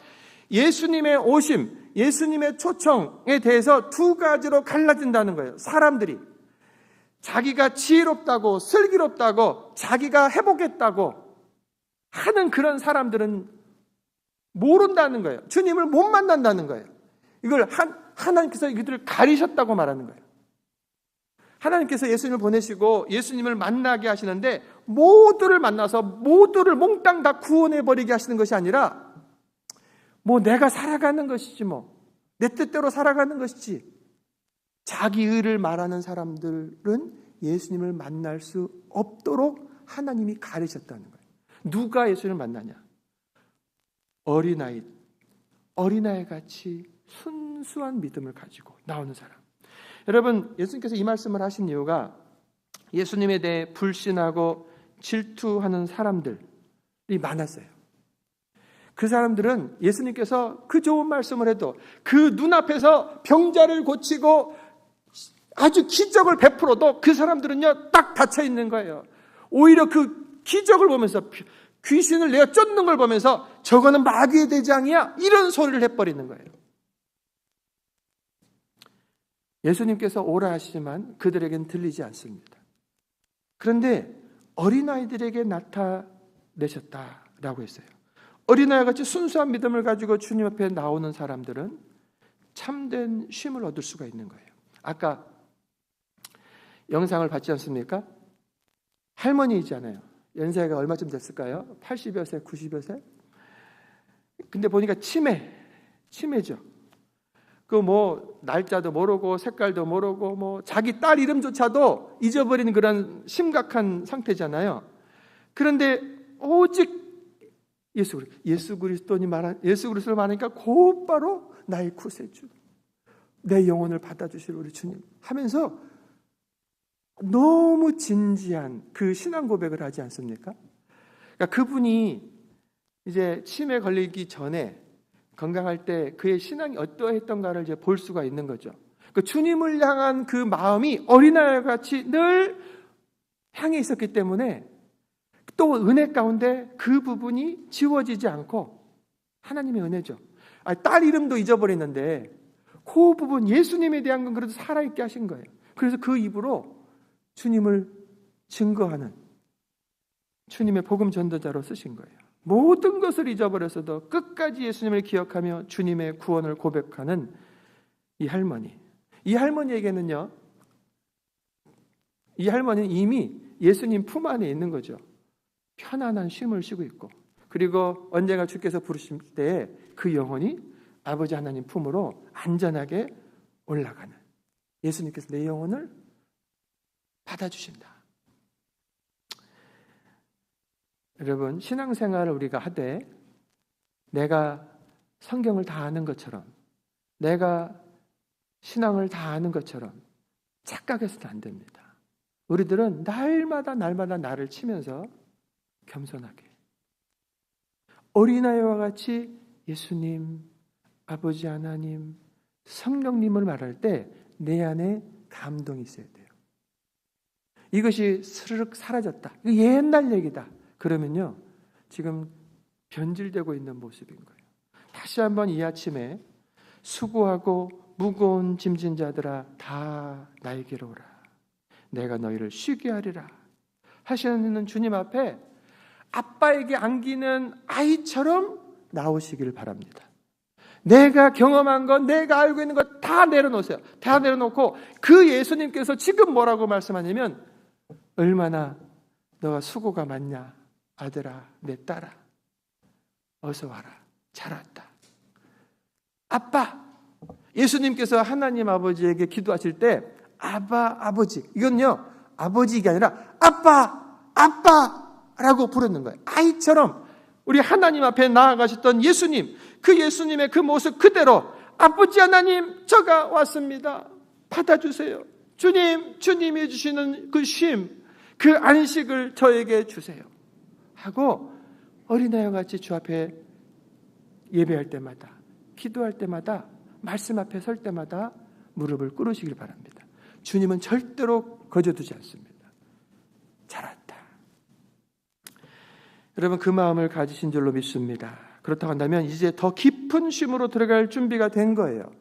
예수님의 오심, 예수님의 초청에 대해서 두 가지로 갈라진다는 거예요. 사람들이 자기가 지혜롭다고 슬기롭다고 자기가 해보겠다고 하는 그런 사람들은 모른다는 거예요. 주님을 못 만난다는 거예요. 이걸 하나님께서 이들을 가리셨다고 말하는 거예요. 하나님께서 예수님을 보내시고 예수님을 만나게 하시는데 모두를 만나서 모두를 몽땅 다 구원해버리게 하시는 것이 아니라 내가 살아가는 것이지 내 뜻대로 살아가는 것이지, 자기 의를 말하는 사람들은 예수님을 만날 수 없도록 하나님이 가리셨다는 거예요. 누가 예수님을 만나냐? 어린아이 같이 순수한 믿음을 가지고 나오는 사람. 여러분, 예수님께서 이 말씀을 하신 이유가 예수님에 대해 불신하고 질투하는 사람들이 많았어요. 그 사람들은 예수님께서 그 좋은 말씀을 해도 그 눈앞에서 병자를 고치고 아주 기적을 베풀어도 그 사람들은요 딱 닫혀 있는 거예요. 오히려 그 기적을 보면서, 귀신을 내어 쫓는 걸 보면서 저거는 마귀의 대장이야, 이런 소리를 해버리는 거예요. 예수님께서 오라 하시지만 그들에겐 들리지 않습니다. 그런데 어린아이들에게 나타내셨다라고 했어요. 어린아이같이 순수한 믿음을 가지고 주님 앞에 나오는 사람들은 참된 쉼을 얻을 수가 있는 거예요. 아까 영상을 봤지 않습니까? 할머니이잖아요. 연세가 얼마쯤 됐을까요? 80여 세, 90여 세? 근데 보니까 치매죠. 날짜도 모르고 색깔도 모르고 자기 딸 이름조차도 잊어버리는 그런 심각한 상태잖아요. 그런데 오직 예수 그리스도를 말하니까 곧바로 나의 구세주, 내 영혼을 받아주실 우리 주님 하면서 너무 진지한 그 신앙 고백을 하지 않습니까? 그러니까 그분이 이제 치매 걸리기 전에 건강할 때 그의 신앙이 어떠했던가를 이제 볼 수가 있는 거죠. 그 주님을 향한 그 마음이 어린아이와 같이 늘 향해 있었기 때문에 또 은혜 가운데 그 부분이 지워지지 않고, 하나님의 은혜죠. 딸 이름도 잊어버리는데 그 부분, 예수님에 대한 건 그래도 살아있게 하신 거예요. 그래서 그 입으로 주님을 증거하는 주님의 복음 전도자로 쓰신 거예요. 모든 것을 잊어버렸어도 끝까지 예수님을 기억하며 주님의 구원을 고백하는 이 할머니. 이 할머니에게는요, 이 할머니는 이미 예수님 품 안에 있는 거죠. 편안한 쉼을 쉬고 있고, 그리고 언젠가 주께서 부르실 때에 그 영혼이 아버지 하나님 품으로 안전하게 올라가는, 예수님께서 내 영혼을 받아주신다. 여러분, 신앙생활을 우리가 하되 내가 성경을 다 아는 것처럼, 내가 신앙을 다 아는 것처럼 착각해서는 안 됩니다. 우리들은 날마다 나를 치면서 겸손하게 어린아이와 같이 예수님, 아버지 하나님, 성령님을 말할 때 내 안에 감동이 있어야 돼요. 이것이 스르륵 사라졌다, 이거 옛날 얘기다 그러면요, 지금 변질되고 있는 모습인 거예요. 다시 한번 이 아침에 수고하고 무거운 짐진 자들아 다 나에게로 오라, 내가 너희를 쉬게 하리라 하시는 주님 앞에 아빠에게 안기는 아이처럼 나오시길 바랍니다. 내가 경험한 것, 내가 알고 있는 것 다 내려놓으세요. 다 내려놓고 그 예수님께서 지금 뭐라고 말씀하냐면, 얼마나 너가 수고가 많냐 아들아, 내 딸아, 어서 와라, 잘 왔다. 아빠, 예수님께서 하나님 아버지에게 기도하실 때 아버지, 이건요 아버지가 아니라 아빠라고 부르는 거예요. 아이처럼 우리 하나님 앞에 나아가셨던 예수님, 그 예수님의 그 모습 그대로, 아버지 하나님, 저가 왔습니다, 받아주세요. 주님이 주시는 그 쉼, 그 안식을 저에게 주세요 하고 어린아이와 같이 주 앞에 예배할 때마다, 기도할 때마다, 말씀 앞에 설 때마다 무릎을 꿇으시길 바랍니다. 주님은 절대로 거저두지 않습니다. 잘 왔다. 여러분, 그 마음을 가지신 줄로 믿습니다. 그렇다고 한다면 이제 더 깊은 쉼으로 들어갈 준비가 된 거예요.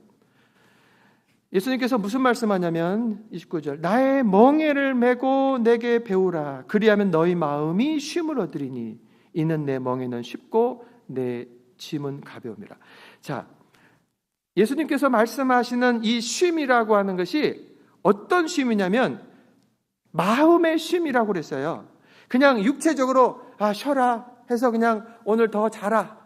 예수님께서 무슨 말씀하냐면 29절, 나의 멍에를 메고 내게 배우라, 그리하면 너희 마음이 쉼을 얻으리니 이는 내 멍에는 쉽고 내 짐은 가벼움이라. 자, 예수님께서 말씀하시는 이 쉼이라고 하는 것이 어떤 쉼이냐면 마음의 쉼이라고 그랬어요. 그냥 육체적으로 쉬어라 해서 그냥 오늘 더 자라,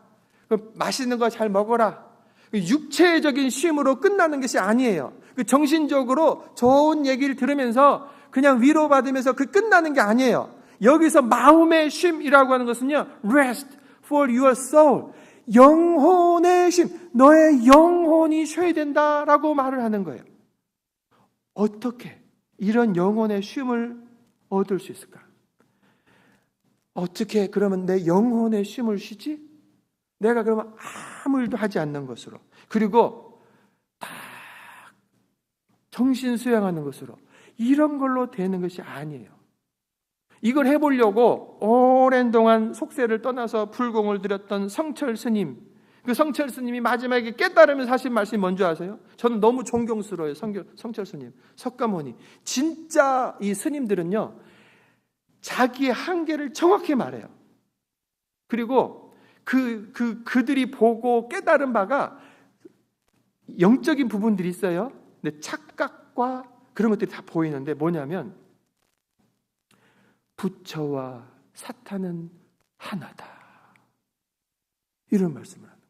맛있는 거 잘 먹어라, 육체적인 쉼으로 끝나는 것이 아니에요. 정신적으로 좋은 얘기를 들으면서 그냥 위로받으면서 끝나는 게 아니에요. 여기서 마음의 쉼이라고 하는 것은요, rest for your soul, 영혼의 쉼, 너의 영혼이 쉬어야 된다라고 말을 하는 거예요. 어떻게 이런 영혼의 쉼을 얻을 수 있을까? 어떻게 그러면 내 영혼의 쉼을 쉬지? 내가 그러면 아무 일도 하지 않는 것으로, 그리고 딱 정신 수양하는 것으로, 이런 걸로 되는 것이 아니에요. 이걸 해보려고 오랜 동안 속세를 떠나서 불공을 들였던 성철 스님, 그 성철 스님이 마지막에 깨달으면서 하신 말씀이 뭔지 아세요? 저는 너무 존경스러워요. 성철 스님, 석가모니. 진짜 이 스님들은요, 자기의 한계를 정확히 말해요. 그리고 그들이 보고 깨달은 바가 영적인 부분들이 있어요. 근데 착각과 그런 것들이 다 보이는데 뭐냐면, 부처와 사탄은 하나다, 이런 말씀을 하는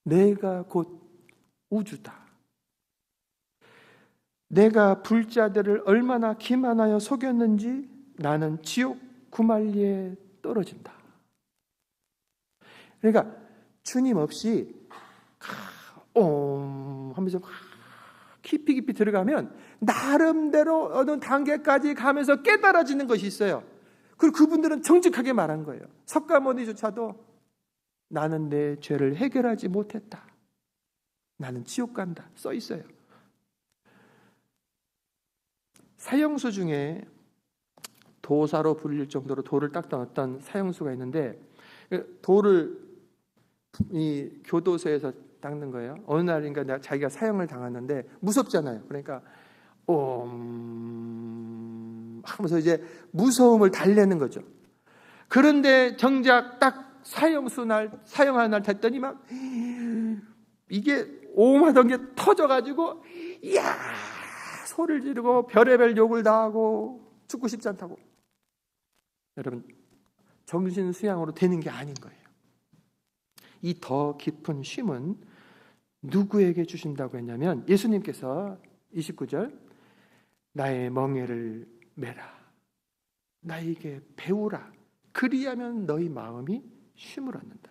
거예요. 내가 곧 우주다. 내가 불자들을 얼마나 기만하여 속였는지 나는 지옥 구말리에 떨어진다. 그러니까 주님 없이 하면서 깊이 들어가면 나름대로 어느 단계까지 가면서 깨달아지는 것이 있어요. 그리고 그분들은 정직하게 말한 거예요. 석가모니조차도 나는 내 죄를 해결하지 못했다, 나는 지옥 간다 써 있어요. 사형수 중에 도사로 불릴 정도로 돌을 닦던 어떤 사형수가 있는데, 돌을 이 교도소에서 닦는 거예요. 어느 날인가 자기가 사형을 당했는데 무섭잖아요. 그러니까 하면서 이제 무서움을 달래는 거죠. 그런데 정작 딱 사형하는 날 됐더니 막 이게 오음하던 게 터져가지고 이야 소리를 지르고 별의별 욕을 다 하고, 죽고 싶지 않다고. 여러분, 정신 수양으로 되는 게 아닌 거예요. 이 더 깊은 쉼은 누구에게 주신다고 했냐면 예수님께서 29절 나의 멍에를 메라, 나에게 배우라, 그리하면 너희 마음이 쉼을 얻는다.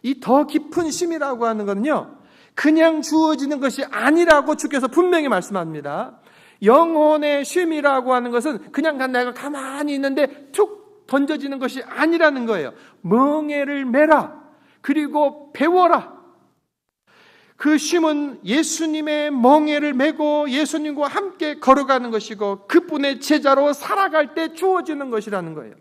이 더 깊은 쉼이라고 하는 것은요, 그냥 주어지는 것이 아니라고 주께서 분명히 말씀합니다. 영혼의 쉼이라고 하는 것은 그냥 내가 가만히 있는데 툭 던져지는 것이 아니라는 거예요. 멍에를 메라, 그리고 배워라. 그 쉼은 예수님의 멍에를 메고 예수님과 함께 걸어가는 것이고 그분의 제자로 살아갈 때 주어지는 것이라는 거예요.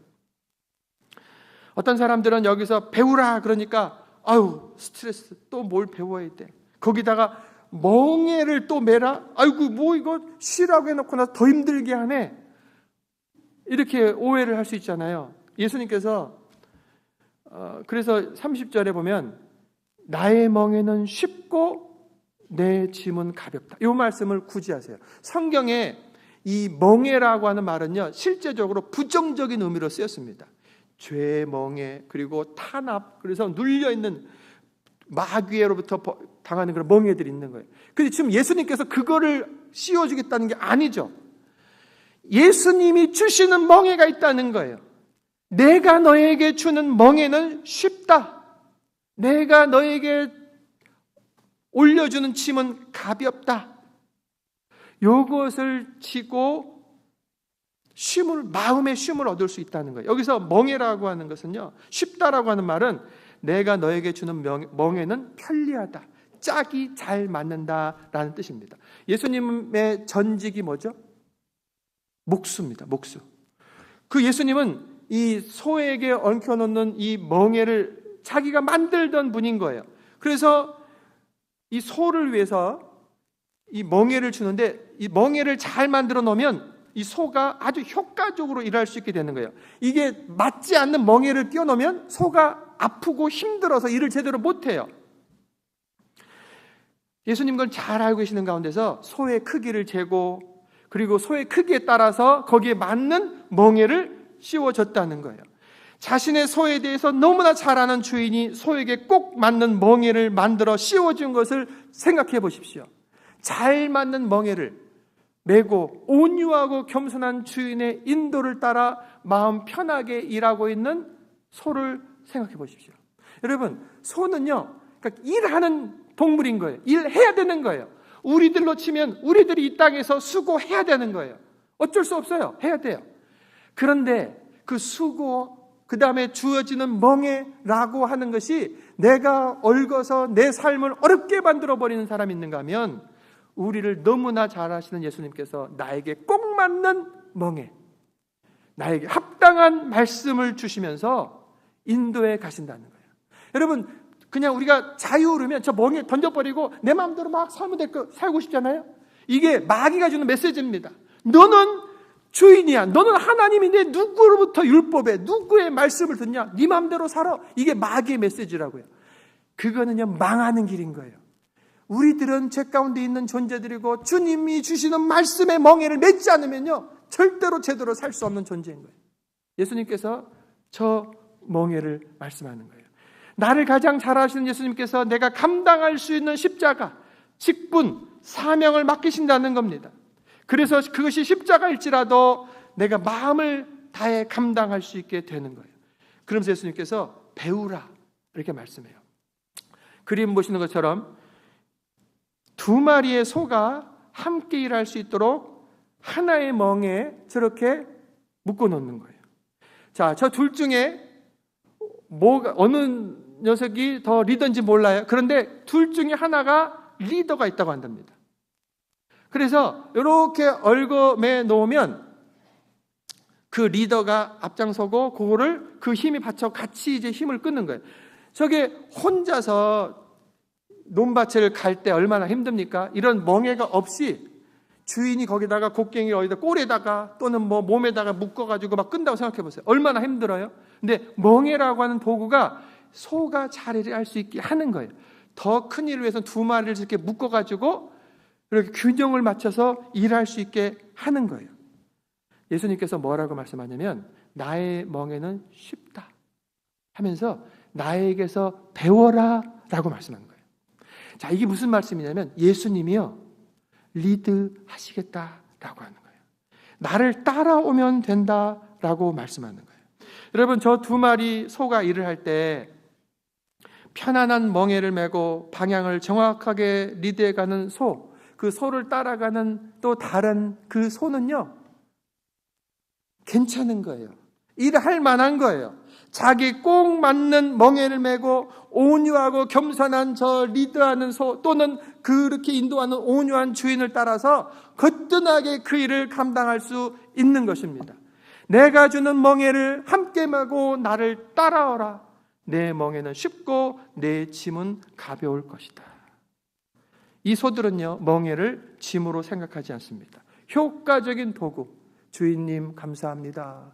어떤 사람들은 여기서 배우라 그러니까 아유 스트레스, 또 뭘 배워야 돼. 거기다가 멍에를 또 메라? 아이고 뭐 이거 쉬라고 해놓고 나서 더 힘들게 하네. 이렇게 오해를 할 수 있잖아요. 예수님께서 그래서 30절에 보면 나의 멍에는 쉽고 내 짐은 가볍다. 이 말씀을 굳이 하세요. 성경에 이 멍에라고 하는 말은요, 실제적으로 부정적인 의미로 쓰였습니다. 죄 멍에, 그리고 탄압, 그래서 눌려있는 마귀로부터 당하는 그런 멍에들이 있는 거예요. 근데 지금 예수님께서 그거를 씌워주겠다는 게 아니죠. 예수님이 주시는 멍에가 있다는 거예요. 내가 너에게 주는 멍에는 쉽다. 내가 너에게 올려주는 짐은 가볍다. 요것을 지고 쉼을, 마음의 쉼을 얻을 수 있다는 거예요. 여기서 멍에라고 하는 것은요, 쉽다라고 하는 말은 내가 너에게 주는 멍에는 편리하다, 짝이 잘 맞는다라는 뜻입니다. 예수님의 전직이 뭐죠? 목수입니다. 목수. 그 예수님은 이 소에게 얹혀놓는 이 멍에를 자기가 만들던 분인 거예요. 그래서 이 소를 위해서 이 멍에를 주는데 이 멍에를 잘 만들어 놓으면 이 소가 아주 효과적으로 일할 수 있게 되는 거예요. 이게 맞지 않는 멍에를 띄워놓으면 소가 아프고 힘들어서 일을 제대로 못해요. 예수님 그걸 잘 알고 계시는 가운데서 소의 크기를 재고 그리고 소의 크기에 따라서 거기에 맞는 멍에를 씌워줬다는 거예요. 자신의 소에 대해서 너무나 잘 아는 주인이 소에게 꼭 맞는 멍에를 만들어 씌워준 것을 생각해 보십시오. 잘 맞는 멍에를 메고 온유하고 겸손한 주인의 인도를 따라 마음 편하게 일하고 있는 소를 생각해 보십시오. 여러분, 소는요, 그러니까 일하는 동물인 거예요. 일해야 되는 거예요. 우리들로 치면 우리들이 이 땅에서 수고해야 되는 거예요. 어쩔 수 없어요. 해야 돼요. 그런데 그 수고, 그 다음에 주어지는 멍에라고 하는 것이 내가 얽어서 내 삶을 어렵게 만들어버리는 사람이 있는가 하면 우리를 너무나 잘 아시는 예수님께서 나에게 꼭 맞는 멍에, 나에게 합당한 말씀을 주시면서 인도해 가신다는 거예요. 여러분, 그냥 우리가 자유로우면 저 멍에 던져버리고 내 마음대로 막 살면 될 거 살고 싶잖아요. 이게 마귀가 주는 메시지입니다. 너는 주인이야. 너는 하나님인데 누구로부터 율법에 누구의 말씀을 듣냐? 네 마음대로 살아. 이게 마귀의 메시지라고요. 그거는요, 망하는 길인 거예요. 우리들은 죄 가운데 있는 존재들이고 주님이 주시는 말씀의 멍에를 맺지 않으면요, 절대로 제대로 살 수 없는 존재인 거예요. 예수님께서 저 멍에를 말씀하는 거예요. 나를 가장 잘 아시는 예수님께서 내가 감당할 수 있는 십자가, 직분, 사명을 맡기신다는 겁니다. 그래서 그것이 십자가일지라도 내가 마음을 다해 감당할 수 있게 되는 거예요. 그러면서 예수님께서 배우라 이렇게 말씀해요. 그림 보시는 것처럼 두 마리의 소가 함께 일할 수 있도록 하나의 멍에 저렇게 묶어 놓는 거예요. 자, 저 둘 중에 어느 녀석이 더 리더인지 몰라요. 그런데 둘 중에 하나가 리더가 있다고 한답니다. 그래서 이렇게 얽어매 놓으면 그 리더가 앞장서고 그거를 그 힘이 받쳐 같이 이제 힘을 끊는 거예요. 저게 혼자서 논밭을 갈 때 얼마나 힘듭니까? 이런 멍에가 없이 주인이 거기다가 곡괭이 어디다 꼴에다가 또는 뭐 몸에다가 묶어가지고 막 끈다고 생각해 보세요. 얼마나 힘들어요? 근데 멍에라고 하는 도구가 소가 잘 일할 수 있게 하는 거예요. 더 큰 일을 위해서는 두 마리를 이렇게 묶어가지고 이렇게 균형을 맞춰서 일할 수 있게 하는 거예요. 예수님께서 뭐라고 말씀하냐면 나의 멍에는 쉽다 하면서 나에게서 배워라 라고 말씀하는 거예요. 자, 이게 무슨 말씀이냐면 예수님이요 리드 하시겠다라고 하는 거예요. 나를 따라오면 된다라고 말씀하는 거예요. 여러분, 저 2마리 소가 일을 할 때 편안한 멍에를 메고 방향을 정확하게 리드해가는 소, 그 소를 따라가는 또 다른 그 소는요 괜찮은 거예요. 일할 만한 거예요. 자기 꼭 맞는 멍에를 메고 온유하고 겸손한 저 리드하는 소 또는 그렇게 인도하는 온유한 주인을 따라서 거뜬하게 그 일을 감당할 수 있는 것입니다. 내가 주는 멍에를 함께 메고 나를 따라오라. 내 멍에는 쉽고 내 짐은 가벼울 것이다. 이 소들은요 멍에를 짐으로 생각하지 않습니다. 효과적인 도구. 주인님 감사합니다.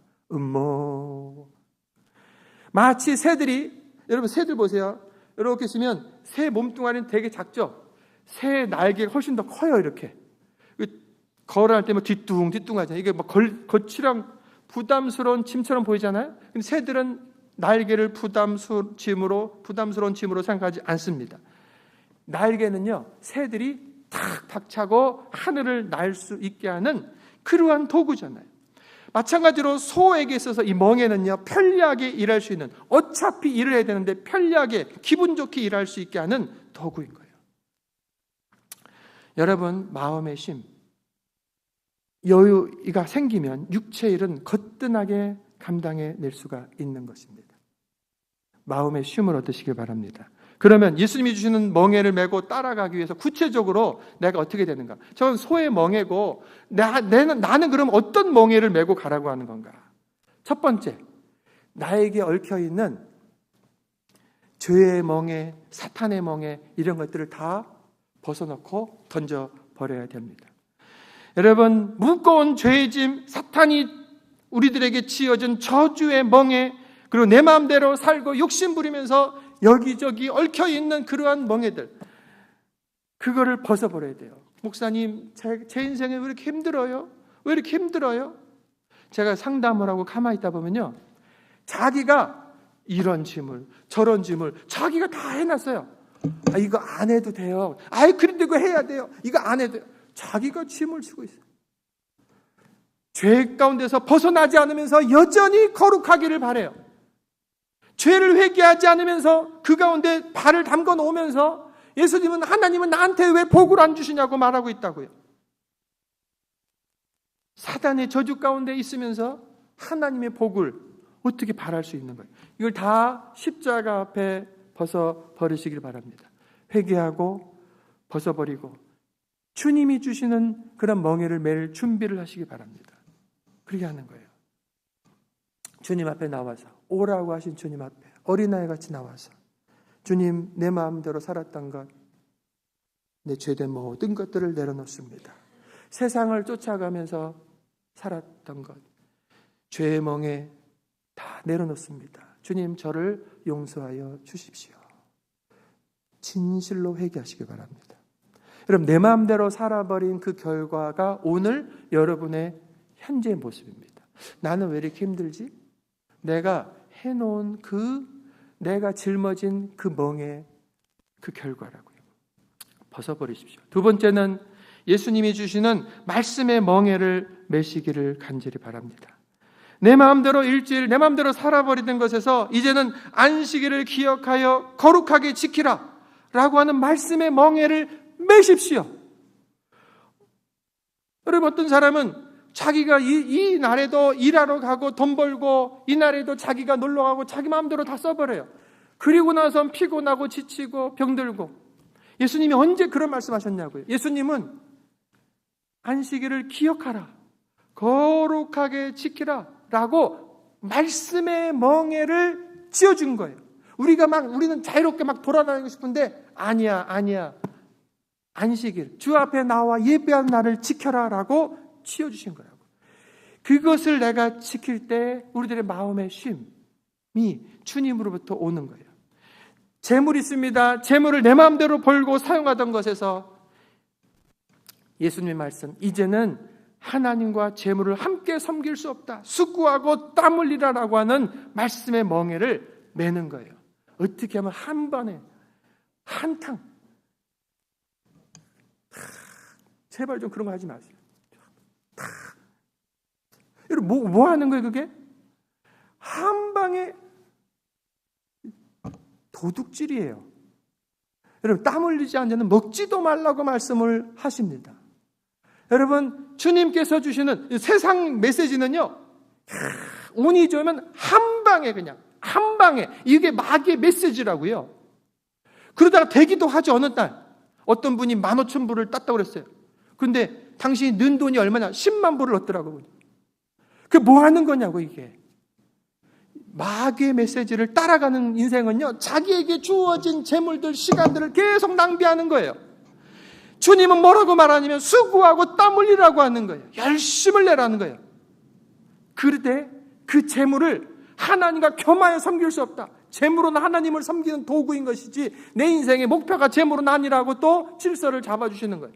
마치 새들이, 여러분 새들 보세요. 이렇게 있으면 새 몸뚱아리는 되게 작죠. 새 날개가 훨씬 더 커요. 이렇게 걸어할 때 뭐 뒤뚱뒤뚱 하잖아요. 이게 막 거칠랑 부담스러운 짐처럼 보이잖아요. 근데 새들은 날개를 부담스러운 짐으로 생각하지 않습니다. 날개는요 새들이 탁 박차고 하늘을 날 수 있게 하는 그러한 도구잖아요. 마찬가지로 소에게 있어서 이 멍에는요 편리하게 일할 수 있는, 어차피 일을 해야 되는데 편리하게 기분 좋게 일할 수 있게 하는 도구인 거예요. 여러분, 마음의 쉼, 여유가 생기면 육체의 일은 거뜬하게 감당해낼 수가 있는 것입니다. 마음의 쉼을 얻으시길 바랍니다. 그러면 예수님이 주시는 멍에를 메고 따라가기 위해서 구체적으로 내가 어떻게 되는가? 저는 소의 멍에고 나는 그럼 어떤 멍에를 메고 가라고 하는 건가? 첫 번째, 나에게 얽혀있는 죄의 멍에, 사탄의 멍에, 이런 것들을 다 벗어놓고 던져버려야 됩니다. 여러분, 무거운 죄의 짐, 사탄이 우리들에게 지어준 저주의 멍에, 그리고 내 마음대로 살고 욕심 부리면서 여기저기 얽혀있는 그러한 멍에들, 그거를 벗어버려야 돼요. 목사님, 제 인생에 왜 이렇게 힘들어요? 왜 이렇게 힘들어요? 제가 상담을 하고 가만히 있다 보면요, 자기가 이런 짐을 저런 짐을 자기가 다 해놨어요. 이거 안 해도 돼요. 그런데 이거 해야 돼요. 이거 안 해도 돼요. 자기가 짐을 지고 있어요. 죄 가운데서 벗어나지 않으면서 여전히 거룩하기를 바라요. 죄를 회개하지 않으면서 그 가운데 발을 담궈 놓으면서 예수님은, 하나님은 나한테 왜 복을 안 주시냐고 말하고 있다고요. 사단의 저주 가운데 있으면서 하나님의 복을 어떻게 바랄 수 있는 거예요? 이걸 다 십자가 앞에 벗어버리시길 바랍니다. 회개하고 벗어버리고 주님이 주시는 그런 멍에를 맬 준비를 하시기 바랍니다. 그렇게 하는 거예요. 주님 앞에 나와서, 오라고 하신 주님 앞에 어린아이 같이 나와서, 주님, 내 마음대로 살았던 것, 내 죄된 모든 것들을 내려놓습니다. 세상을 쫓아가면서 살았던 것, 죄의 멍에 다 내려놓습니다. 주님, 저를 용서하여 주십시오. 진실로 회개하시기 바랍니다. 여러분, 내 마음대로 살아버린 그 결과가 오늘 여러분의 현재의 모습입니다. 나는 왜 이렇게 힘들지? 내가 해놓은 내가 짊어진 그 멍에 그 결과라고요. 벗어버리십시오. 두 번째는 예수님이 주시는 말씀의 멍에를 메시기를 간절히 바랍니다. 내 마음대로 일주일, 내 마음대로 살아버리던 것에서 이제는 안식일을 기억하여 거룩하게 지키라 라고 하는 말씀의 멍에를 메십시오. 여러분, 어떤 사람은 자기가 이 날에도 일하러 가고 돈 벌고, 이 날에도 자기가 놀러 가고 자기 마음대로 다 써버려요. 그리고 나선 피곤하고 지치고 병들고. 예수님이 언제 그런 말씀하셨냐고요. 예수님은 안식일을 기억하라, 거룩하게 지키라 라고 말씀의 멍에를 쥐어준 거예요. 우리는 자유롭게 막 돌아다니고 싶은데, 아니야. 안식일, 주 앞에 나와 예배한 날을 지켜라 라고 쥐어주신 거라고. 그것을 내가 지킬 때 우리들의 마음의 쉼이 주님으로부터 오는 거예요. 재물이 있습니다. 재물을 내 마음대로 벌고 사용하던 것에서 예수님의 말씀, 이제는 하나님과 재물을 함께 섬길 수 없다. 수고하고 땀 흘리라라고 하는 말씀의 멍에를 매는 거예요. 어떻게 하면 한 번에 한탕. 제발 좀 그런 거 하지 마세요. 여러분 뭐 하는 거예요 그게? 한 방에 도둑질이에요. 여러분 땀 흘리지 않는 먹지도 말라고 말씀을 하십니다. 여러분 주님께서 주시는 세상 메시지는요, 운이 좋으면 한 방에 그냥 한 방에, 이게 마귀의 메시지라고요. 그러다가 되기도 하죠. 어느 날 어떤 분이 15,000불을 땄다고 그랬어요. 근데 당신이 는 돈이 얼마냐? 10만 불을 얻더라고요. 그게 뭐 하는 거냐고. 이게 마귀의 메시지를 따라가는 인생은요, 자기에게 주어진 재물들, 시간들을 계속 낭비하는 거예요. 주님은 뭐라고 말하냐면 수고하고 땀 흘리라고 하는 거예요. 열심을 내라는 거예요. 그런데 그 재물을 하나님과 겸하여 섬길 수 없다. 재물은 하나님을 섬기는 도구인 것이지 내 인생의 목표가 재물은 아니라고 또 질서를 잡아주시는 거예요.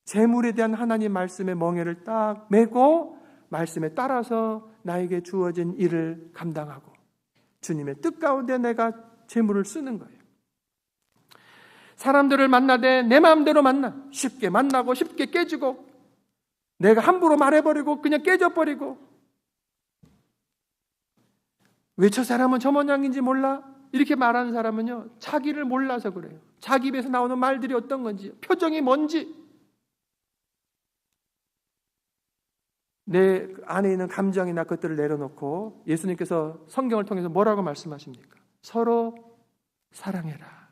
재물에 대한 하나님 말씀의 멍에를 딱 메고 말씀에 따라서 나에게 주어진 일을 감당하고 주님의 뜻 가운데 내가 재물을 쓰는 거예요. 사람들을 만나되 내 마음대로 만나, 쉽게 만나고 쉽게 깨지고 내가 함부로 말해버리고 그냥 깨져버리고, 왜 저 사람은 저 모양인지 몰라? 이렇게 말하는 사람은요, 자기를 몰라서 그래요. 자기 입에서 나오는 말들이 어떤 건지, 표정이 뭔지, 내 안에 있는 감정이나 것들을 내려놓고 예수님께서 성경을 통해서 뭐라고 말씀하십니까? 서로 사랑해라.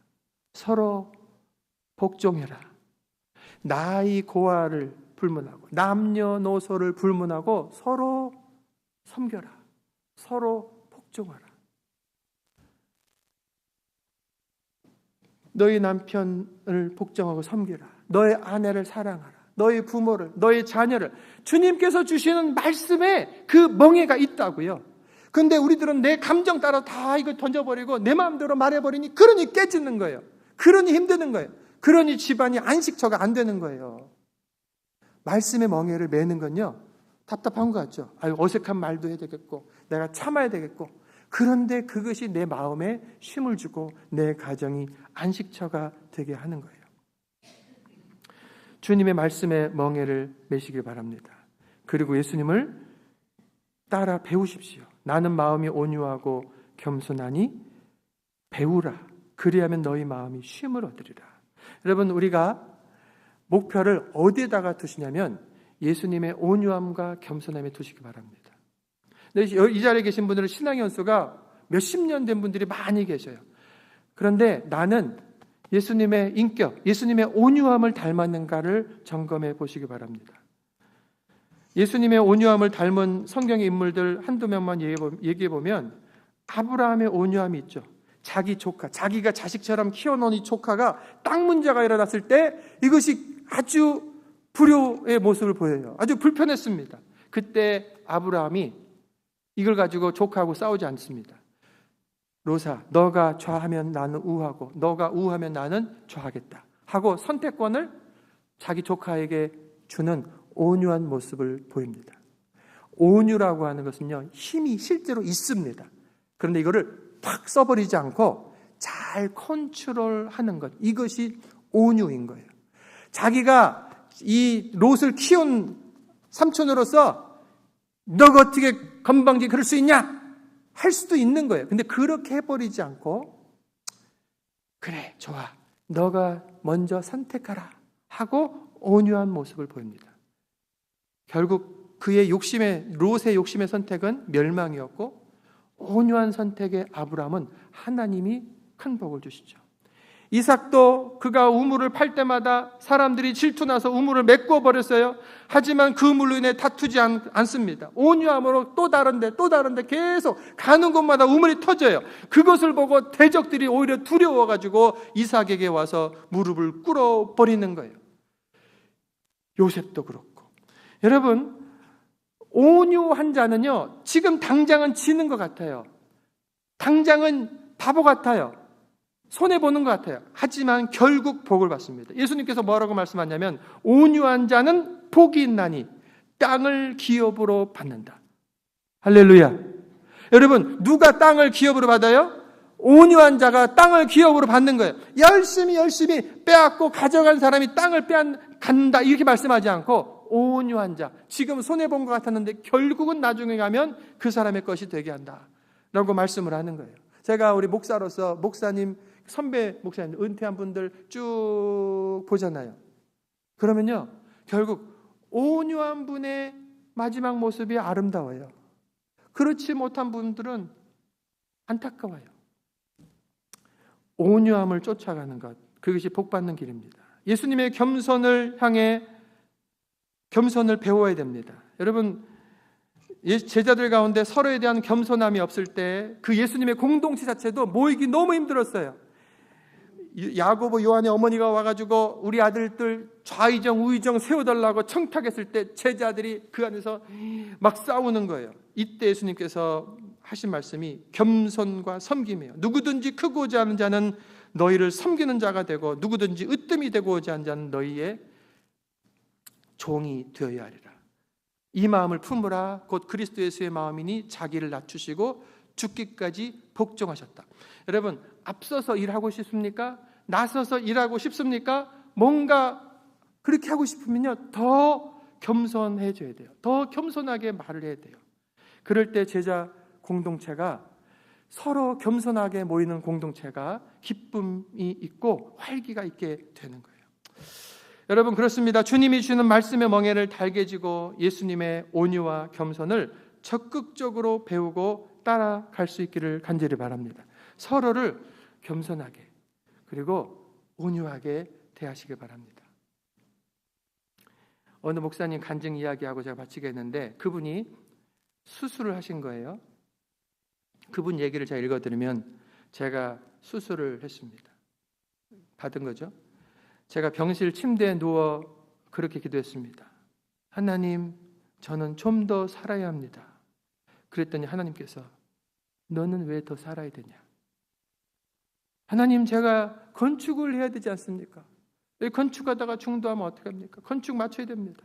서로 복종해라. 나이 고아를 불문하고 남녀노소를 불문하고 서로 섬겨라. 서로 복종하라. 너희 남편을 복종하고 섬기라. 너의 아내를 사랑하라. 너희 부모를, 너희 자녀를. 주님께서 주시는 말씀에 그 멍에가 있다고요. 근데 우리들은 내 감정 따라 다 이거 던져버리고 내 마음대로 말해버리니 그러니 깨지는 거예요. 그러니 힘드는 거예요. 그러니 집안이 안식처가 안 되는 거예요. 말씀의 멍에를 매는 건요, 답답한 것 같죠. 아유, 어색한 말도 해야 되겠고 내가 참아야 되겠고, 그런데 그것이 내 마음에 쉼을 주고 내 가정이 안식처가 되게 하는 거예요. 주님의 말씀의 멍에를 매시길 바랍니다. 그리고 예수님을 따라 배우십시오. 나는 마음이 온유하고 겸손하니 배우라. 그리하면 너희 마음이 쉼을 얻으리라. 여러분, 우리가 목표를 어디에다가 두시냐면 예수님의 온유함과 겸손함에 두시기 바랍니다. 이 자리에 계신 분들은 신앙의 연수가 몇십 년 된 분들이 많이 계셔요. 그런데 나는 예수님의 인격, 예수님의 온유함을 닮았는가를 점검해 보시기 바랍니다. 예수님의 온유함을 닮은 성경의 인물들 한두 명만 얘기해 보면 아브라함의 온유함이 있죠. 자기 조카, 자기가 자식처럼 키워놓은 이 조카가 딱 문제가 일어났을 때 이것이 아주 불효의 모습을 보여요. 아주 불편했습니다. 그때 아브라함이 이걸 가지고 조카하고 싸우지 않습니다. 로사, 너가 좌하면 나는 우하고 너가 우하면 나는 좌하겠다 하고 선택권을 자기 조카에게 주는 온유한 모습을 보입니다. 온유라고 하는 것은요, 힘이 실제로 있습니다. 그런데 이거를 팍 써버리지 않고 잘 컨트롤하는 것, 이것이 온유인 거예요. 자기가 이 롯을 키운 삼촌으로서 너가 어떻게 건방지게 그럴 수 있냐? 할 수도 있는 거예요. 근데 그렇게 해버리지 않고 그래, 좋아, 너가 먼저 선택하라 하고 온유한 모습을 보입니다. 결국 그의 롯의 욕심의 선택은 멸망이었고 온유한 선택의 아브라함은 하나님이 큰 복을 주시죠. 이삭도 그가 우물을 팔 때마다 사람들이 질투나서 우물을 메꿔 버렸어요. 하지만 그 우물로 인해 다투지 않습니다. 온유함으로 또 다른데 계속 가는 곳마다 우물이 터져요. 그것을 보고 대적들이 오히려 두려워가지고 이삭에게 와서 무릎을 꿇어버리는 거예요. 요셉도 그렇고. 여러분, 온유한 자는요, 지금 당장은 지는 것 같아요. 당장은 바보 같아요. 손해보는 것 같아요. 하지만 결국 복을 받습니다. 예수님께서 뭐라고 말씀하냐면 온유한 자는 복이 있나니 땅을 기업으로 받는다. 할렐루야. 여러분, 누가 땅을 기업으로 받아요? 온유한 자가 땅을 기업으로 받는 거예요. 열심히 빼앗고 가져간 사람이 땅을 빼앗는다 이렇게 말씀하지 않고 온유한 자, 지금 손해본 것 같았는데 결국은 나중에 가면 그 사람의 것이 되게 한다 라고 말씀을 하는 거예요. 제가 우리 목사로서 목사님, 선배 목사님, 은퇴한 분들 쭉 보잖아요. 그러면요, 결국 온유한 분의 마지막 모습이 아름다워요. 그렇지 못한 분들은 안타까워요. 온유함을 쫓아가는 것, 그것이 복받는 길입니다. 예수님의 겸손을 향해 겸손을 배워야 됩니다. 여러분, 제자들 가운데 서로에 대한 겸손함이 없을 때 그 예수님의 공동체 자체도 모이기 너무 힘들었어요. 야고보, 요한의 어머니가 와가지고 우리 아들들 좌의정 우의정 세워달라고 청탁했을 때 제자들이 그 안에서 막 싸우는 거예요. 이때 예수님께서 하신 말씀이 겸손과 섬김이에요. 누구든지 크고자 하는 자는 너희를 섬기는 자가 되고 누구든지 으뜸이 되고자 하는 자는 너희의 종이 되어야 하리라. 이 마음을 품으라. 곧 그리스도 예수의 마음이니 자기를 낮추시고 죽기까지 복종하셨다. 여러분, 앞서서 일하고 싶습니까? 나서서 일하고 싶습니까? 뭔가 그렇게 하고 싶으면요, 더 겸손해져야 돼요. 더 겸손하게 말을 해야 돼요. 그럴 때 제자 공동체가, 서로 겸손하게 모이는 공동체가 기쁨이 있고 활기가 있게 되는 거예요. 여러분, 그렇습니다. 주님이 주는 말씀의 멍에를 달게 지고 예수님의 온유와 겸손을 적극적으로 배우고 따라갈 수 있기를 간절히 바랍니다. 서로를 겸손하게 그리고 온유하게 대하시기 바랍니다. 어느 목사님 간증 이야기하고 제가 마치겠는데, 그분이 수술을 하신 거예요. 그분 얘기를 제가 읽어드리면, 제가 수술을 했습니다. 받은 거죠. 제가 병실 침대에 누워 그렇게 기도했습니다. 하나님, 저는 좀 더 살아야 합니다. 그랬더니 하나님께서 너는 왜 더 살아야 되냐? 하나님, 제가 건축을 해야 되지 않습니까? 건축하다가 중도하면 어떻게 합니까? 건축 맞춰야 됩니다.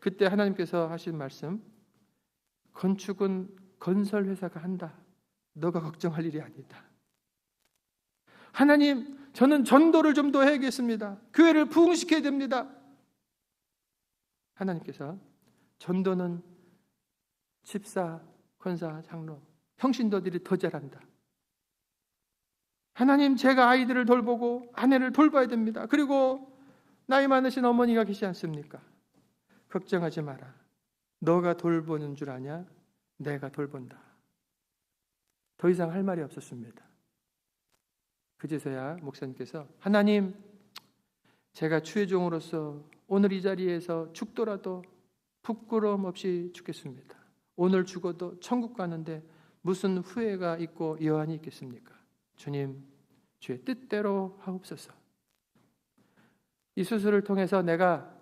그때 하나님께서 하신 말씀, 건축은 건설회사가 한다. 너가 걱정할 일이 아니다. 하나님, 저는 전도를 좀 더 해야겠습니다. 교회를 부흥시켜야 됩니다. 하나님께서 전도는 집사, 권사, 장로, 평신도들이 더 잘한다. 하나님, 제가 아이들을 돌보고 아내를 돌봐야 됩니다. 그리고 나이 많으신 어머니가 계시지 않습니까? 걱정하지 마라. 너가 돌보는 줄 아냐? 내가 돌본다. 더 이상 할 말이 없었습니다. 그제서야 목사님께서, 하나님, 제가 주의 종으로서 오늘 이 자리에서 죽더라도 부끄러움 없이 죽겠습니다. 오늘 죽어도 천국 가는데 무슨 후회가 있고 여한이 있겠습니까? 주님, 주의 뜻대로 하옵소서. 이 수술을 통해서 내가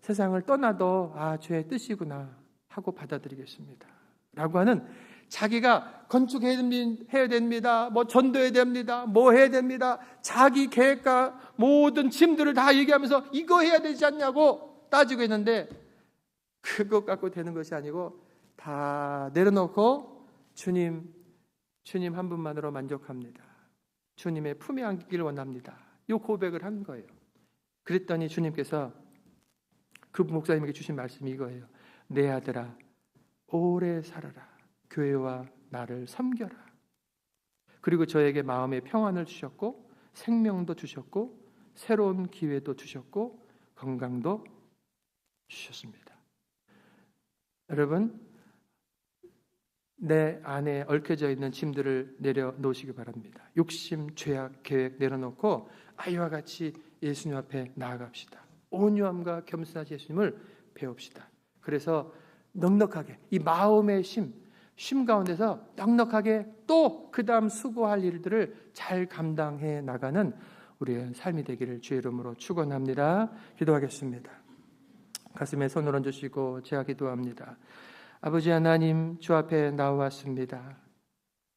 세상을 떠나도 주의 뜻이구나 하고 받아들이겠습니다 라고 하는, 자기가 건축해야 됩니다, 뭐 전도해야 됩니다, 뭐 해야 됩니다, 자기 계획과 모든 짐들을 다 얘기하면서 이거 해야 되지 않냐고 따지고 있는데, 그것 갖고 되는 것이 아니고 다 내려놓고 주님 한 분만으로 만족합니다. 주님의 품에 안기길 원합니다. 이 고백을 한 거예요. 그랬더니 주님께서 그 목사님에게 주신 말씀이 이거예요. 내 아들아, 오래 살아라. 교회와 나를 섬겨라. 그리고 저에게 마음의 평안을 주셨고 생명도 주셨고 새로운 기회도 주셨고 건강도 주셨습니다. 여러분, 내 안에 얽혀져 있는 짐들을 내려놓으시기 바랍니다. 욕심, 죄악, 계획 내려놓고 아이와 같이 예수님 앞에 나아갑시다. 온유함과 겸손하신 예수님을 배웁시다. 그래서 넉넉하게 이 마음의 쉼 가운데서 넉넉하게 또 그 다음 수고할 일들을 잘 감당해 나가는 우리의 삶이 되기를 주의 이름으로 축원합니다. 기도하겠습니다. 가슴에 손을 얹으시고 제가 기도합니다. 아버지 하나님, 주 앞에 나왔습니다.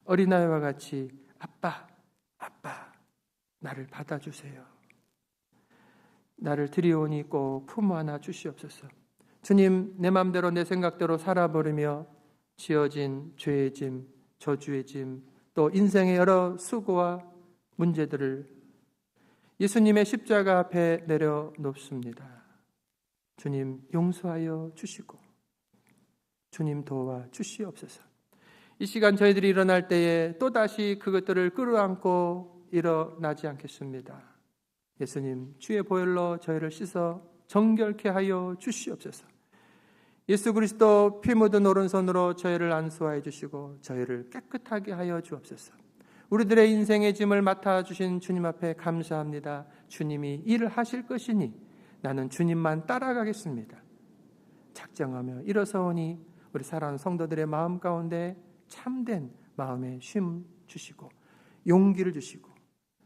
어린아이와 같이 아빠, 나를 받아주세요. 나를 들여오니 꼭 품어 안아 주시옵소서. 주님, 내 마음대로 내 생각대로 살아버리며 지어진 죄의 짐, 저주의 짐, 또 인생의 여러 수고와 문제들을 예수님의 십자가 앞에 내려놓습니다. 주님, 용서하여 주시고 주님 도와 주시옵소서. 이 시간 저희들이 일어날 때에 또다시 그것들을 끌어안고 일어나지 않겠습니다. 예수님, 주의 보혈로 저희를 씻어 정결케 하여 주시옵소서. 예수 그리스도 피 묻은 오른손으로 저희를 안수하여 주시고 저희를 깨끗하게 하여 주옵소서. 우리들의 인생의 짐을 맡아주신 주님 앞에 감사합니다. 주님이 일을 하실 것이니 나는 주님만 따라가겠습니다. 작정하며 일어서오니 우리 사랑하는 성도들의 마음 가운데 참된 마음의 쉼 주시고 용기를 주시고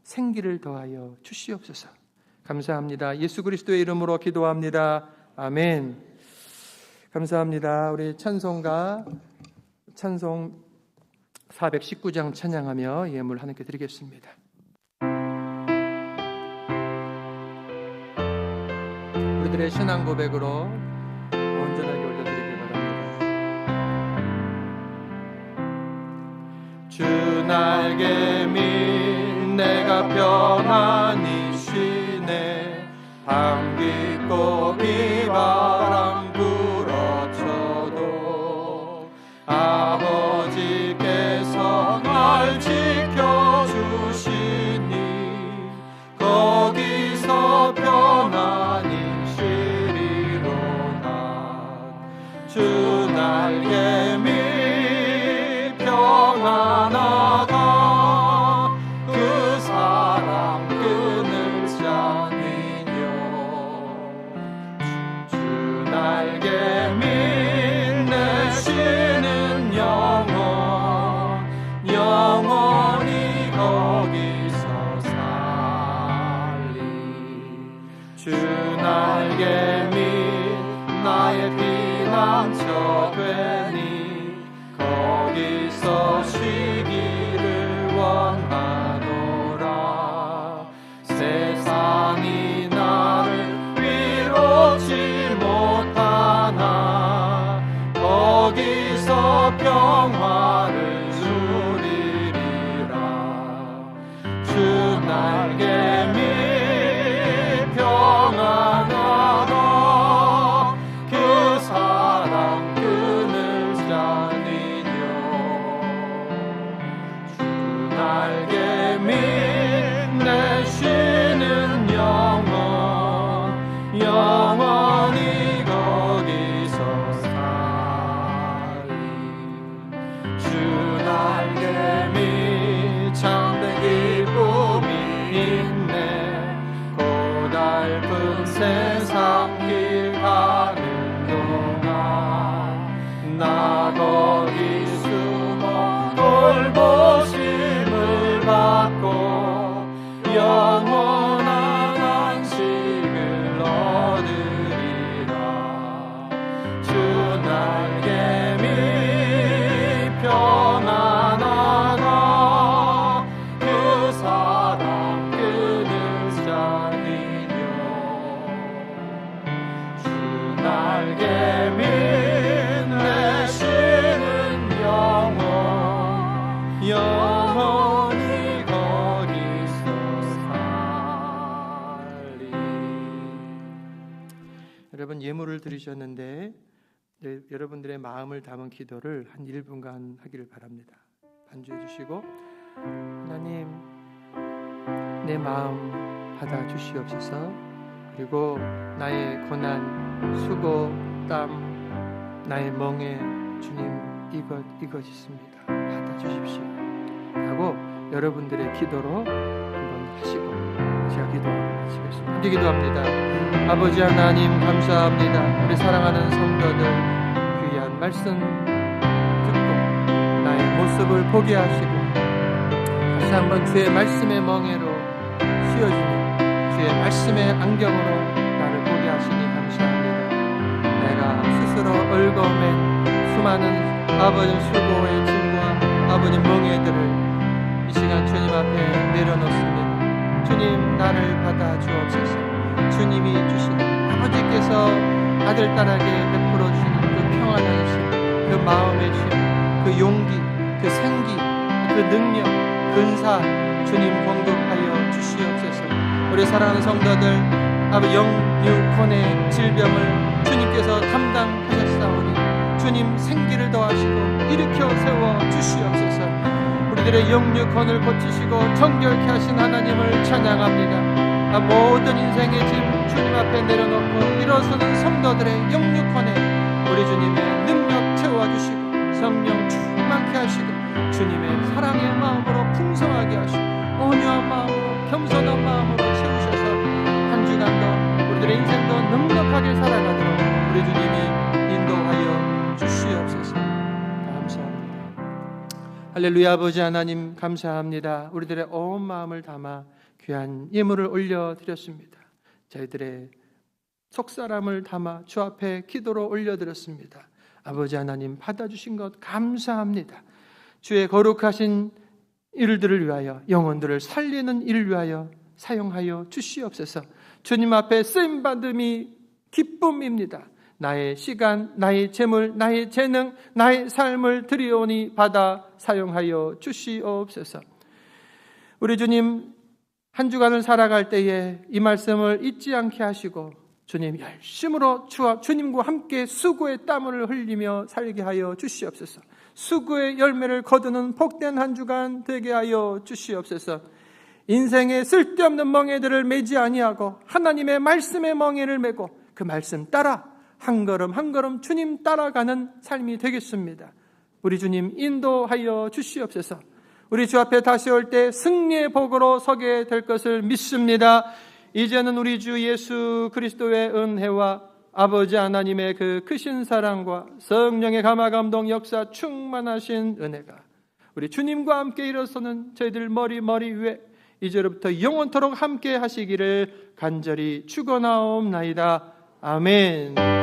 생기를 더하여 주시옵소서. 감사합니다. 예수 그리스도의 이름으로 기도합니다. 아멘. 감사합니다. 우리 찬송가 찬송 419장 찬양하며 예물 하나님께 드리겠습니다. 우리들의 신앙 고백으로 온전하게 올려드리기 바랍니다. 주 날개민 내가 편안히 쉬네. 밤 깊고 비바람 불어쳐도 아버지께서 날 지켜주시니 거기서 편안히 쉬리로다. 주 날개미 평안하다. 그 사랑 끈을 짜니뇨. 주 날개미 내 쉬는 영혼 영원히 거기서 살리. 주 날개미 나의 피난처 되니 거기서 쉬기를 원하노라. 세상이 나를 위롭지 못하나 거기서 평화를 누리리라. 주 날개미 평안하다. 그 사랑 끈을 짜니뇨. 주 날개미 내 쉬는 영혼 영원히 거기서 살리. 주 날개미 참된 기쁨이 있네. 고달픈 세상 길 가는 동안 나 거기 숨어 돌보심을 받고 영원한 안식을 얻으리라. 주 날개미 평안하다. 그 사랑 끈을 짜니뇨. 주 날개미 내 쉬는 영혼 영원히 거기서 살리. 여러분, 예물을 드리셨는데 여러분들의 마음을 담은 기도를 한 1분간 하기를 바랍니다. 반주해 주시고, 하나님 내 마음 받아 주시옵소서. 그리고 나의 고난, 수고, 땀, 나의 멍에 주님 이것 있습니다. 받아 주십시오 하고 여러분들의 기도로 한번 하시고 제가 기도하고 마치겠습니다. 함께 기도합니다. 아버지 하나님 감사합니다. 우리 사랑하는 성도들 귀한 말씀 듣고 나의 모습을 보게 하시고 다시 한번 주의 말씀의 멍에로 씌워주는 주의 말씀의 안경으로 나를 보게 하시니 감사합니다. 내가 스스로 얽어맨 수많은 아버지 수고의 짐과 아버지 멍에들을 이 시간 주님 앞에 내려놓습니다. 주님 나를 받아 주옵소서. 주님이 주시는 아버지께서 아들딸에게 베풀어 주시는 그 평안한 심, 그 마음의 심, 그 용기, 그 생기, 그 능력, 근사 주님 공급하여 주시옵소서. 우리 사랑하는 성도들, 아버지 영육혼의 질병을 주님께서 담당하셨사오니 주님 생기를 더하시고 일으켜 세워 주시옵소서. 우리들의 영육혼을 고치시고 정결케 하신 하나님을 찬양합니다. 모든 인생의 짐 주님 앞에 내려놓고 일어서는 성도들의 영육혼에 우리 주님의 능력 채워주시고 성령 충만케 하시고 주님의 사랑의 마음으로 풍성하게 하시고 온유한 마음으로 겸손한 마음으로 채우셔서 한 주간도 우리들의 인생도 넉넉하게 살아가도록 우리 주님이 인도하여 주시옵소서. 감사합니다. 할렐루야. 아버지 하나님 감사합니다. 우리들의 온 마음을 담아 귀한 예물을 올려드렸습니다. 저희들의 속사람을 담아 주 앞에 기도로 올려드렸습니다. 아버지 하나님 받아주신 것 감사합니다. 주의 거룩하신 일들을 위하여 영혼들을 살리는 일을 위하여 사용하여 주시옵소서. 주님 앞에 쓰임받음이 기쁨입니다. 나의 시간, 나의 재물, 나의 재능, 나의 삶을 드리오니 받아 사용하여 주시옵소서. 우리 주님 한 주간을 살아갈 때에 이 말씀을 잊지 않게 하시고 주님 열심으로 주님과 함께 수고의 땀을 흘리며 살게 하여 주시옵소서. 수고의 열매를 거두는 복된 한 주간 되게 하여 주시옵소서. 인생의 쓸데없는 멍에들을 매지 아니하고 하나님의 말씀의 멍에를 메고 그 말씀 따라 한 걸음 한 걸음 주님 따라가는 삶이 되겠습니다. 우리 주님 인도하여 주시옵소서. 우리 주 앞에 다시 올 때 승리의 복으로 서게 될 것을 믿습니다. 이제는 우리 주 예수 그리스도의 은혜와 아버지 하나님의 그 크신 사랑과 성령의 감화감동 역사 충만하신 은혜가 우리 주님과 함께 일어서는 저희들 머리 위에 이제로부터 영원토록 함께 하시기를 간절히 축원하옵나이다. 아멘.